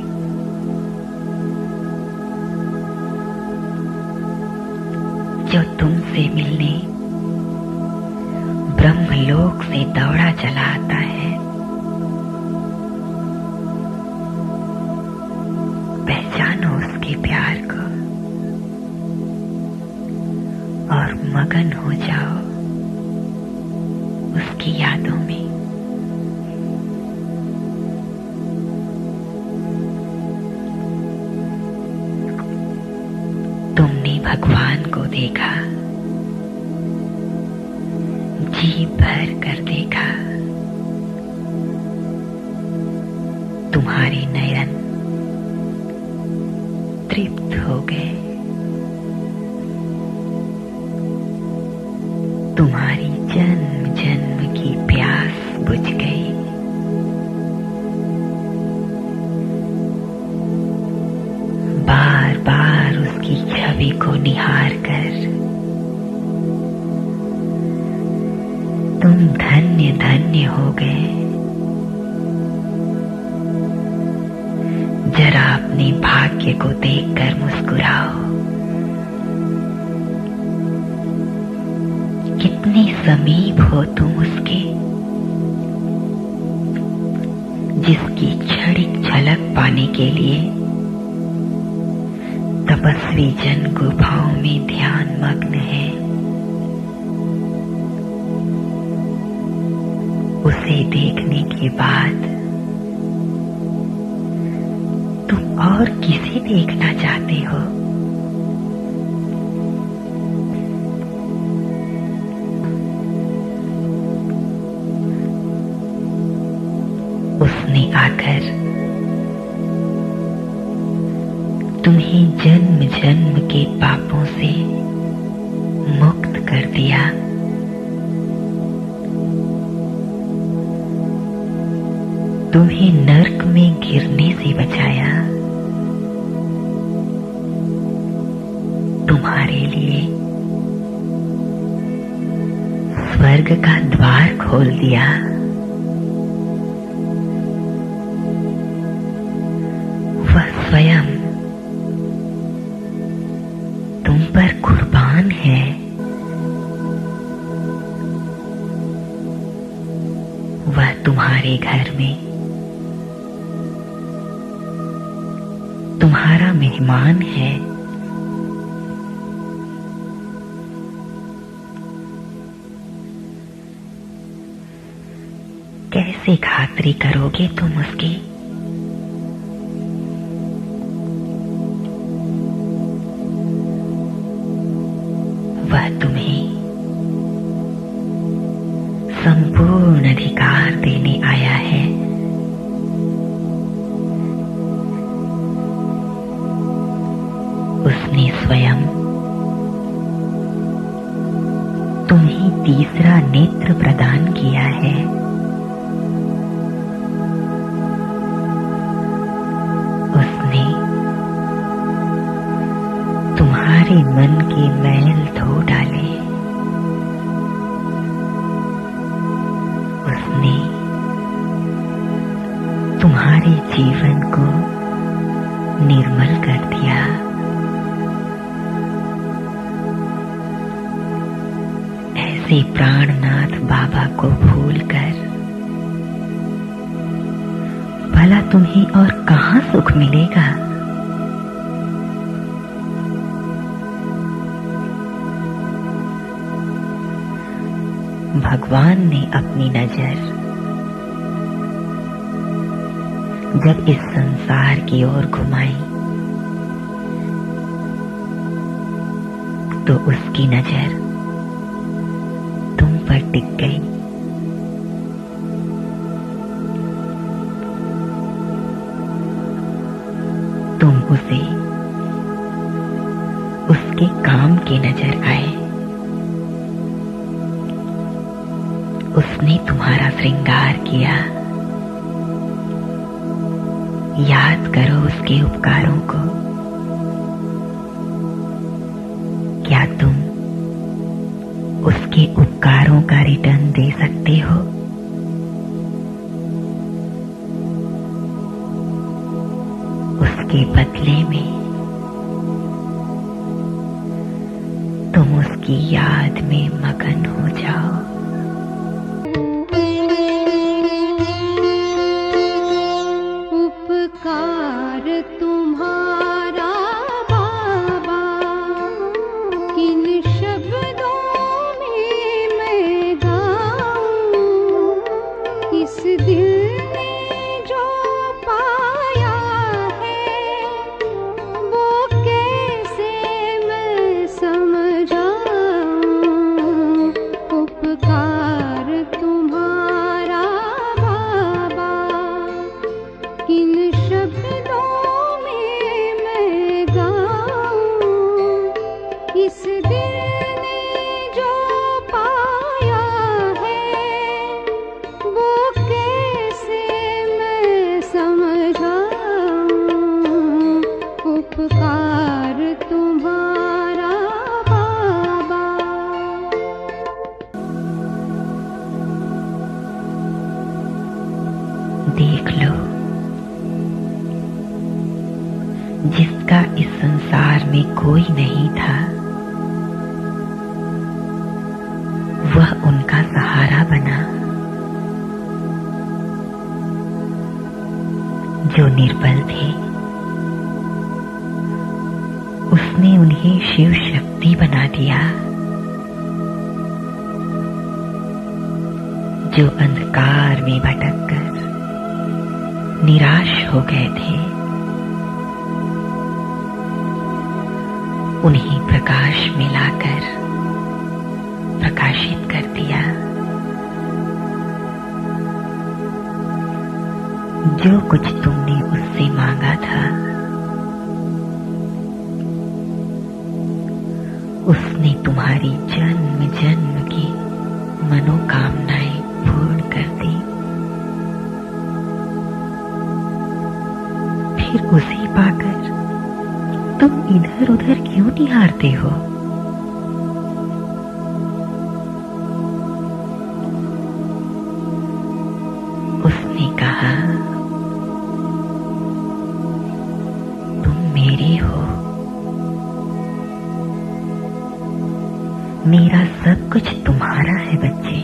जो तुमसे मिलने ब्रह्मलोक से दौड़ा चला आता है। पहचानो उसके प्यार को और मगन हो जाओ उसकी यादों में। तुमने भगवान को देखा, जी भर कर देखा। तुम्हारे नयन तृप्त हो गए। तुम्हारी जन्म जन्म की प्यास बुझ गई। बार बार उसकी छवि को निहार कर तुम धन्य धन्य हो गए। जरा अपने भाग्य को देखकर मुस्कुराओ। कितने समीप हो तुम उसके, जिसकी क्षणिक झलक पाने के लिए तपस्वी जन गुफाओं में ध्यान मग्न है। उसे देखने के बाद तुम और किसे देखना चाहते हो? उसने आकर तुम्हें जन्म जन्म के पापों से मुक्त कर दिया। तुम्हें नर्क में गिरने से बचाया। तुम्हारे लिए स्वर्ग का द्वार खोल दिया। वह स्वयं तुम पर कुर्बान है। वह तुम्हारे घर में तुम्हारा मेहमान है। कैसे खातिरी करोगे तुम उसकी? वह तुम्हें संपूर्ण अधिकार देने आया है। उसने स्वयं तुम्हें तीसरा नेत्र प्रदान किया है। उसने तुम्हारे मन के मैल धो डाले। उसने तुम्हारे जीवन को निर्मल कर दिया। ऐसे प्राणनाथ बाबा को भूलकर वाला तुम्हें और कहाँ सुख मिलेगा। भगवान ने अपनी नजर जब इस संसार की ओर घुमाई तो उसकी नजर तुम पर टिक गई। तुम उसे उसके काम के नजर आए। उसने तुम्हारा श्रृंगार किया। याद करो उसके उपकारों को। क्या तुम उसके उपकारों का रिटर्न दे सकते हो? उसके बदले में तुम उसकी याद में मगन हो जाओ। उपकार तुम्हारा बाबा किन शब्दों में मैं गाऊं। इस दिल ने जो पाया है वो कैसे मैं समझाऊं। उपकार तुम्हारा बाबा किन शब्दों में मैं गाऊं। इस दिल ने जो पाया है वो कैसे मैं समझाऊं। उपकार तुम्हारा बाबा। देख लो, जिसका इस संसार में कोई नहीं था वह उनका सहारा बना। जो निर्बल थे उसने उन्हें शिव शक्ति बना दिया। जो अंधकार में भटककर निराश हो गए थे उन्हें प्रकाश में लाकर प्रकाशित कर दिया। जो कुछ तुमने उससे मांगा था उसने तुम्हारी जन्म जन्म की मनोकामनाएं पूर्ण कर दी। फिर उसे पाकर तुम इधर उधर क्यों निहारते हो? उसने कहा, तुम मेरे हो, मेरा सब कुछ तुम्हारा है बच्चे।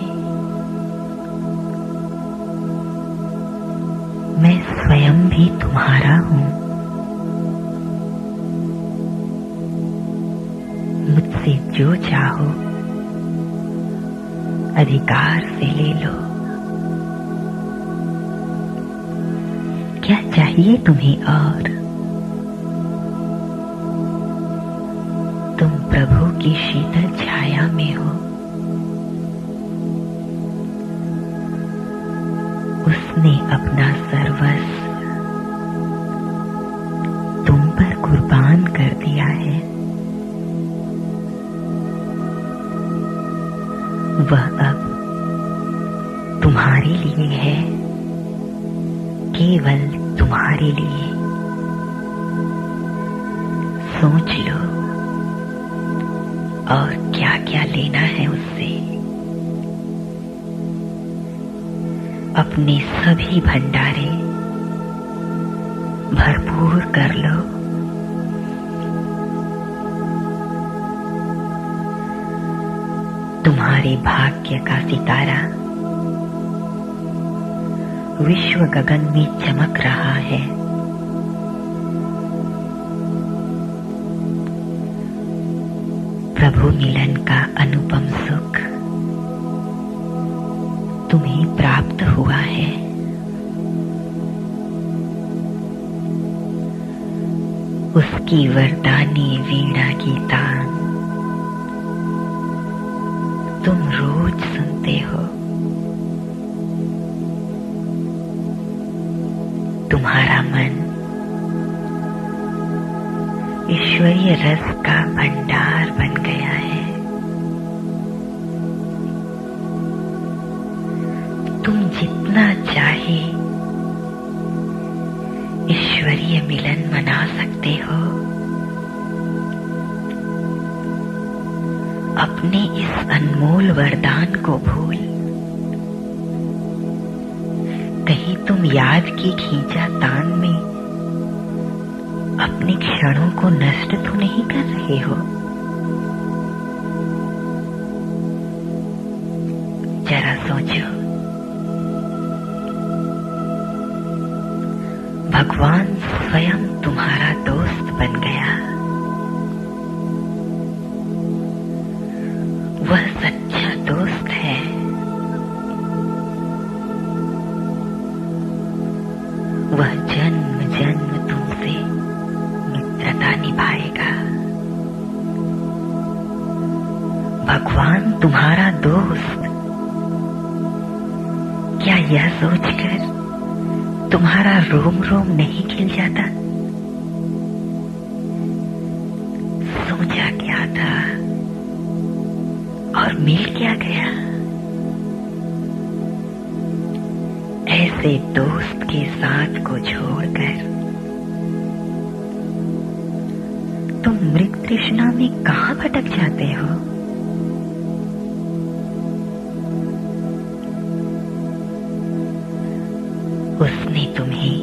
मैं स्वयं भी तुम्हारा हूं। मुझसे जो चाहो अधिकार से ले लो। क्या चाहिए तुम्हें और? तुम प्रभु की शीतल छाया में हो। उसने अपना सर्वस्व तुम पर कुर्बान कर दिया है। वह अब तुम्हारे लिए है, केवल तुम्हारे लिए। सोच लो और क्या क्या लेना है उससे। अपने सभी भंडारे भरपूर कर लो। तुम्हारे भाग्य का सितारा विश्व गगन में चमक रहा है। प्रभु मिलन का अनुपम सुख तुम्हें प्राप्त हुआ है। उसकी वरदानी वीणा की तान तुम रोज सुनते हो। तुम्हारा मन ईश्वरीय रस का भंडार बन गया है। तुम जितना चाहे ईश्वरीय मिलन मना सकते हो। अपने इस अनमोल वरदान को भूल कहीं तुम याद की खींचातान में अपने क्षणों को नष्ट तो नहीं कर रहे हो। जरा सोचो, भगवान स्वयं तुम्हारा दोस्त बन गया। वह सच्चा दोस्त है। वह जन्म जन्म तुमसे मित्रता निभाएगा। भगवान तुम्हारा दोस्त, क्या यह सोचकर तुम्हारा रोम रोम नहीं खिल जाता? सोचा क्या था और मिल क्या गया? ऐसे दोस्त के साथ को छोड़कर तुम मृग तृष्णा में कहां भटक जाते हो? उसने तुम्हें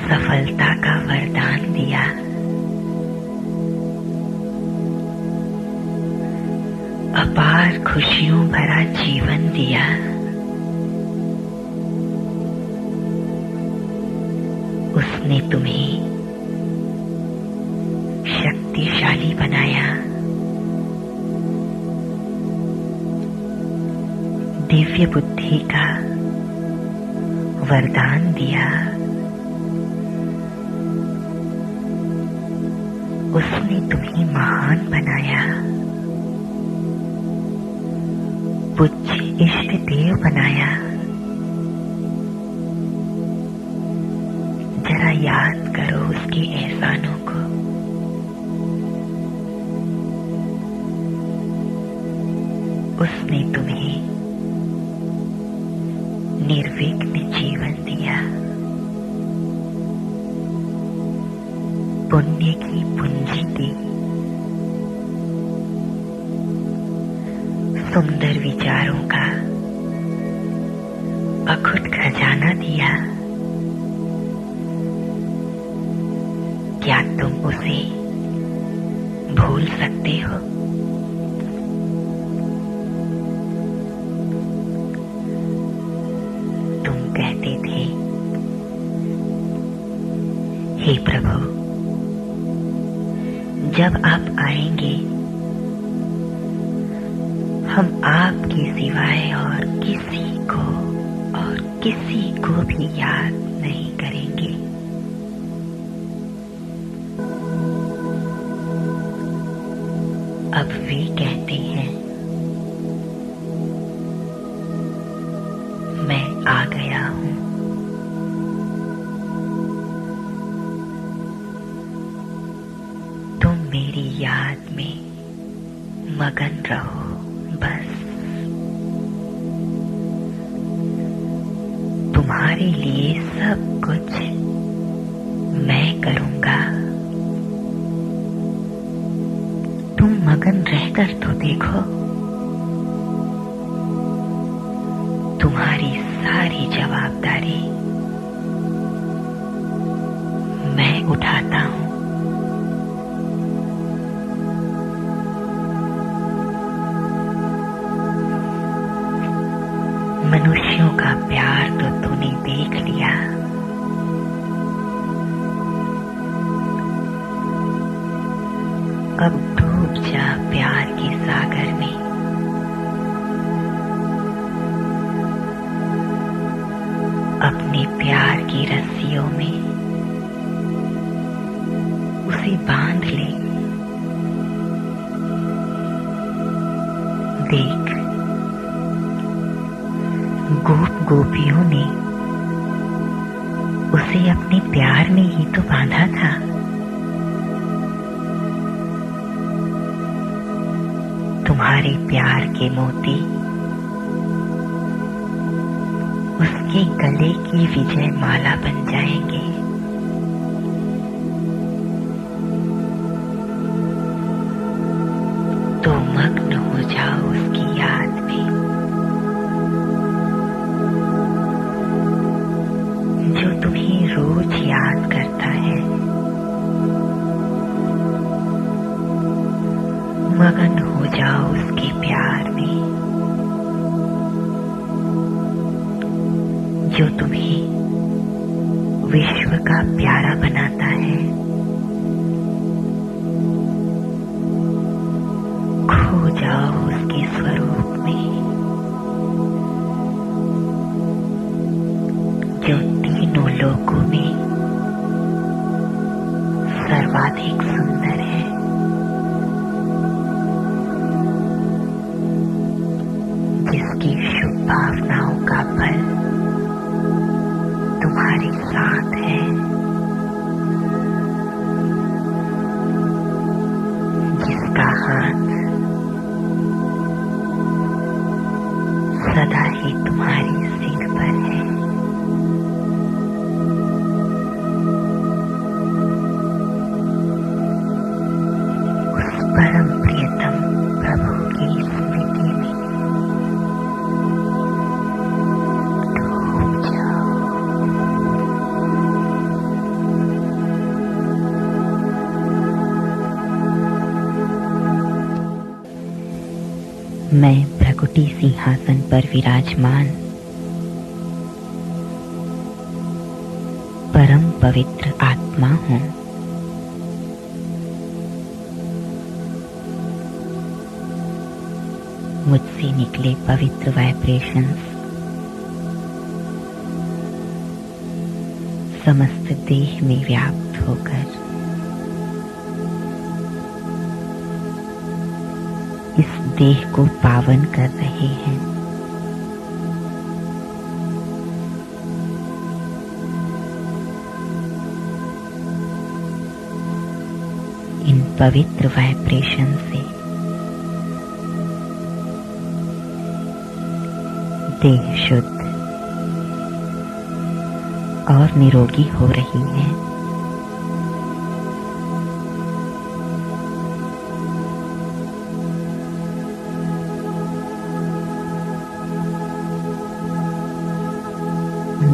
सफलता का वरदान दिया। अपार खुशियों भरा जीवन दिया। उसने तुम्हें शक्तिशाली बनाया। दिव्य बुद्धि का वरदान दिया। उसने तुम्हें महान बनाया। पूज्य इष्ट देव बनाया। जरा याद करो उसके एहसानों को। उसने तुम्हें निर्विघ्न जीवन दिया। पुण्य की पूंजी दी। सुंदर विचारों का अखुट खजाना दिया। क्या तुम उसे भूल सकते हो? कहते थे, हे प्रभु, जब आप आएंगे हम आपके सिवाय और किसी को भी याद नहीं करेंगे। अब वे कहते हैं, मैं आ गया हूं। तुम मेरी याद में मगन रहो बस। तुम्हारे लिए सब कुछ मैं करूंगा। तुम मगन रहकर तो देखो। तुम्हारी सारी जवाबदारी मैं उठाता हूं। मन मनुष्यों का प्यार तो तूने देख लिया, अब डूब जा प्यार के सागर में। अपने प्यार की रस्सियों में उसे बांध ले। देख, गोप गोपियों ने उसे अपने प्यार में ही तो बांधा था। तुम्हारे प्यार के मोती उसके गले की विजय माला बन जाएंगे। तो मग्न हो जाओ उसकी याद में, जो तुम्हें रोज याद करता है। मगन हो जाओ उसके प्यार में, जो तुम्हें विश्व का प्यारा बनाता है। खो जाओ उसके स्वरूप में, जो तीनों लोकों में सर्वाधिक सुंदर है। जिसकी शुभ भावनाओं का बल तुम्हारे साथ है। जिसका हाथ सदा ही तुम्हारी सिर पर है। उस परम प्रियतम प्रभु की स्मृति में डूब जाओ। मैं भ्रकुटी सिंहासन पर विराजमान परम पवित्र आत्मा हूँ। मुझसे निकले पवित्र वाइब्रेशंस समस्त देह में व्याप्त होकर इस देह को पावन कर रहे हैं। इन पवित्र वाइब्रेशन से देह शुद्ध और निरोगी हो रही है।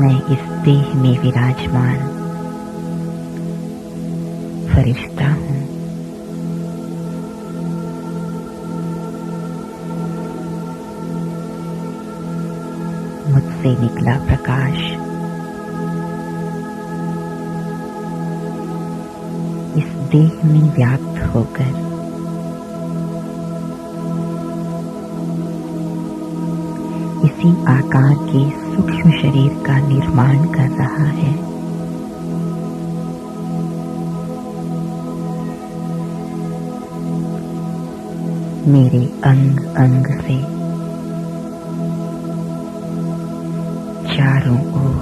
मैं इस देह में विराजमान फरिश्ता हूँ। मुझसे निकला प्रकाश इस देह में व्याप्त होकर इसी आकार के सूक्ष्म शरीर का निर्माण कर रहा है। मेरे अंग अंग से चारों ओर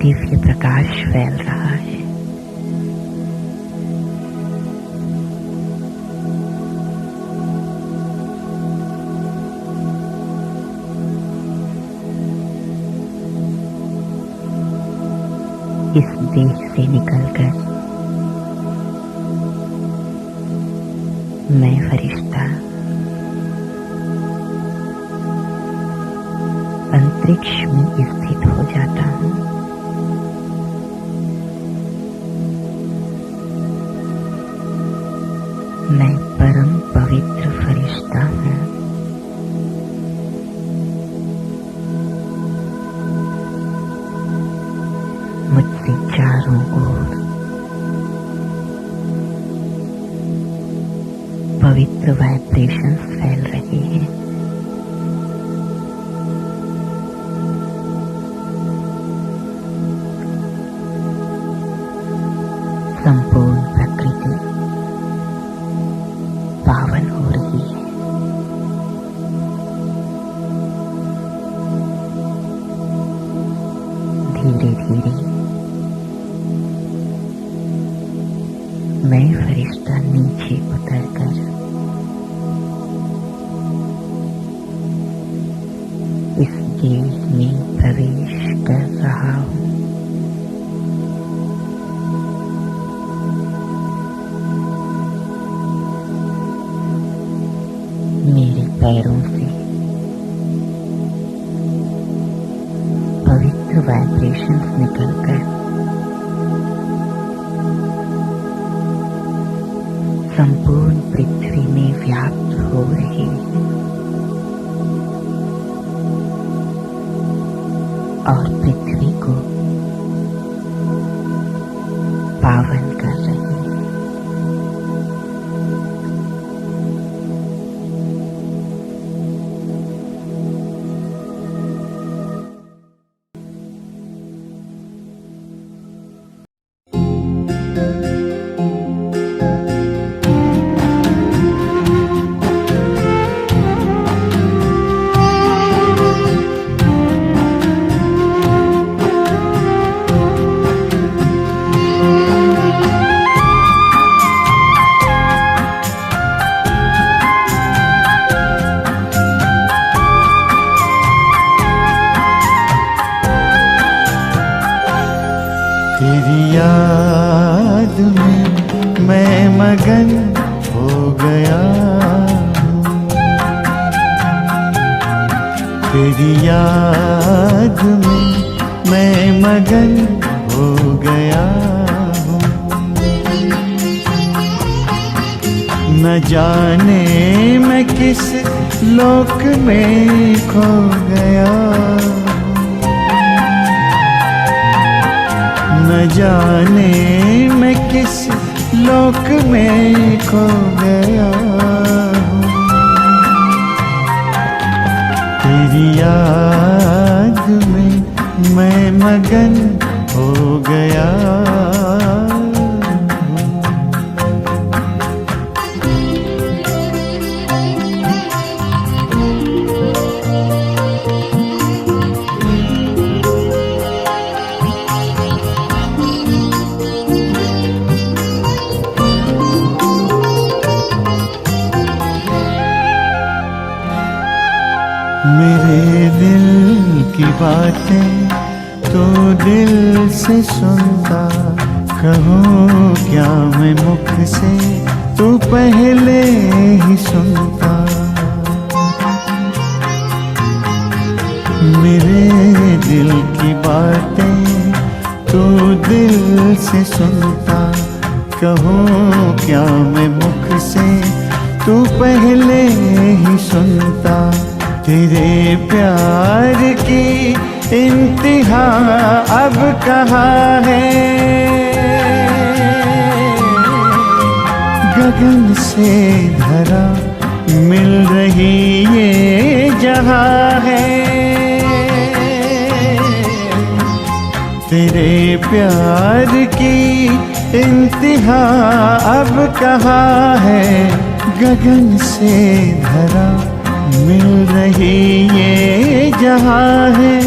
दिव्य प्रकाश फैल रहा है। इस देह से निकलकर मैं फरिश्ता अंतरिक्ष में स्थित हो जाता हूँ। मैं परम पवित्र फरिश्ता हूँ। पवित्र वाइब्रेशंस फैल रहे हैं। संपूर्ण प्रकृति पावन हो रही है। धीरे धीरे मैं फरिश्ता नीचे उतरकर इस गेट में प्रवेश कर रहा हूँ। मेरे पैरों से पवित्र वाइब्रेशंस निकलकर संपूर्ण पृथ्वी में व्याप्त हो रहे हैं और पृथ्वी को पावन कर रहे हैं। तेरी याद में मैं मगन हो गया हूँ। तेरी याद में मैं मगन हो गया हूँ। न जाने मैं किस लोक में खो गया, न जाने मैं किस लोक में खो गया हूँ। तेरी याद में मैं मगन हो गया हूँ। मेरे दिल की बातें तो दिल से सुनता, कहूँ क्या मैं मुख से तू पहले ही सुनता। मेरे दिल की बातें तो दिल से सुनता, कहूँ क्या मैं मुख से तू पहले ही सुनता। तेरे प्यार की इंतहा अब कहाँ है, गगन से धरा मिल रही ये जहाँ है। तेरे प्यार की इंतहा अब कहाँ है, गगन से धरा मिल रही ये जहाँ है।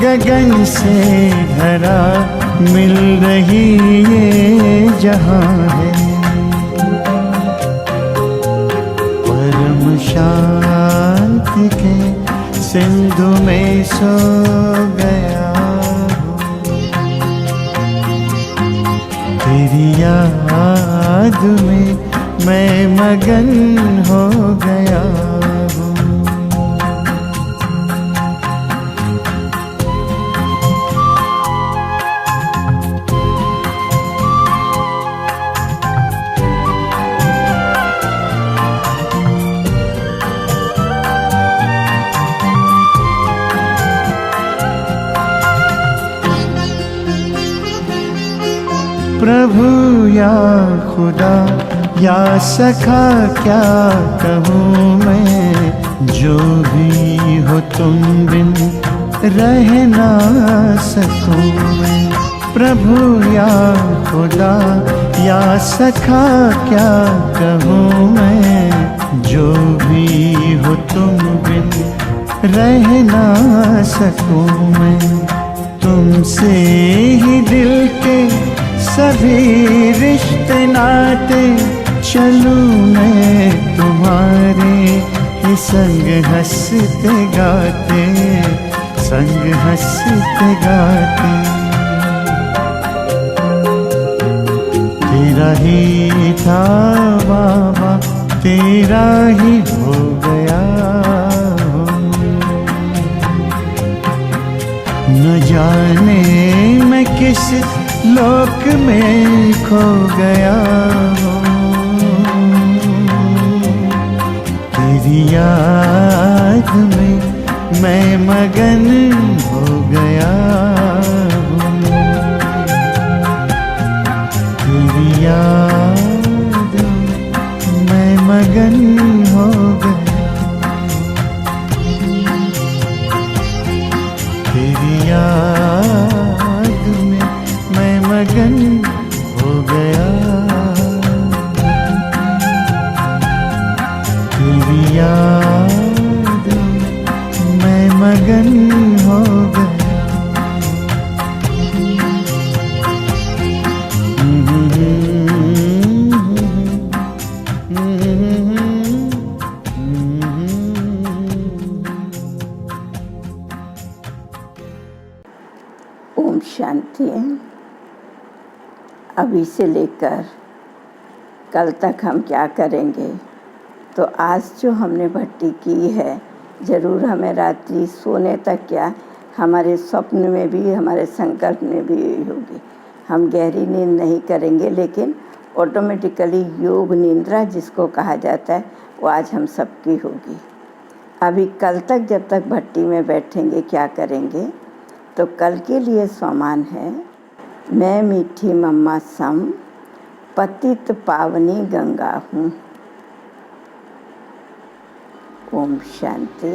गगन से धरा मिल रही ये जहाँ है। परम शांति के सिंधु में सो गया हूँ। तेरी याद में मैं मगन हो गया हूँ। प्रभु या खुदा या सखा क्या कहूँ मैं, जो भी हो तुम बिन रह ना सकूँ मैं। प्रभु या खुदा या सखा क्या कहूँ मैं, जो भी हो तुम बिन रह ना सकूँ मैं। तुमसे ही दिल के सभी रिश्ते नाते, चलूं मैं तुम्हारे ही संग हंसते गाते, संग हंसते गाते। तेरा ही था बाबा, तेरा ही हो गया हूँ। न जाने मैं किस लोक में खो गया हूँ। तेरी याद में मैं मगन हो गया हूँ। तेरी याद में मैं मगन हो गया। तेरी याद में मैं मगन हो गया। तेरी याद में मैं मगन हो गया। ओम शांति। अभी से लेकर कल तक हम क्या करेंगे, तो आज जो हमने भक्ति की है, ज़रूर हमें रात्रि सोने तक क्या, हमारे स्वप्न में भी, हमारे संकल्प में भी यही होगी। हम गहरी नींद नहीं करेंगे, लेकिन ऑटोमेटिकली योग निद्रा जिसको कहा जाता है, वो आज हम सबकी होगी। अभी कल तक जब तक भट्टी में बैठेंगे क्या करेंगे, तो कल के लिए स्वमान है, मैं मीठी मम्मा सम पतित पावनी गंगा हूँ। ओम शांति।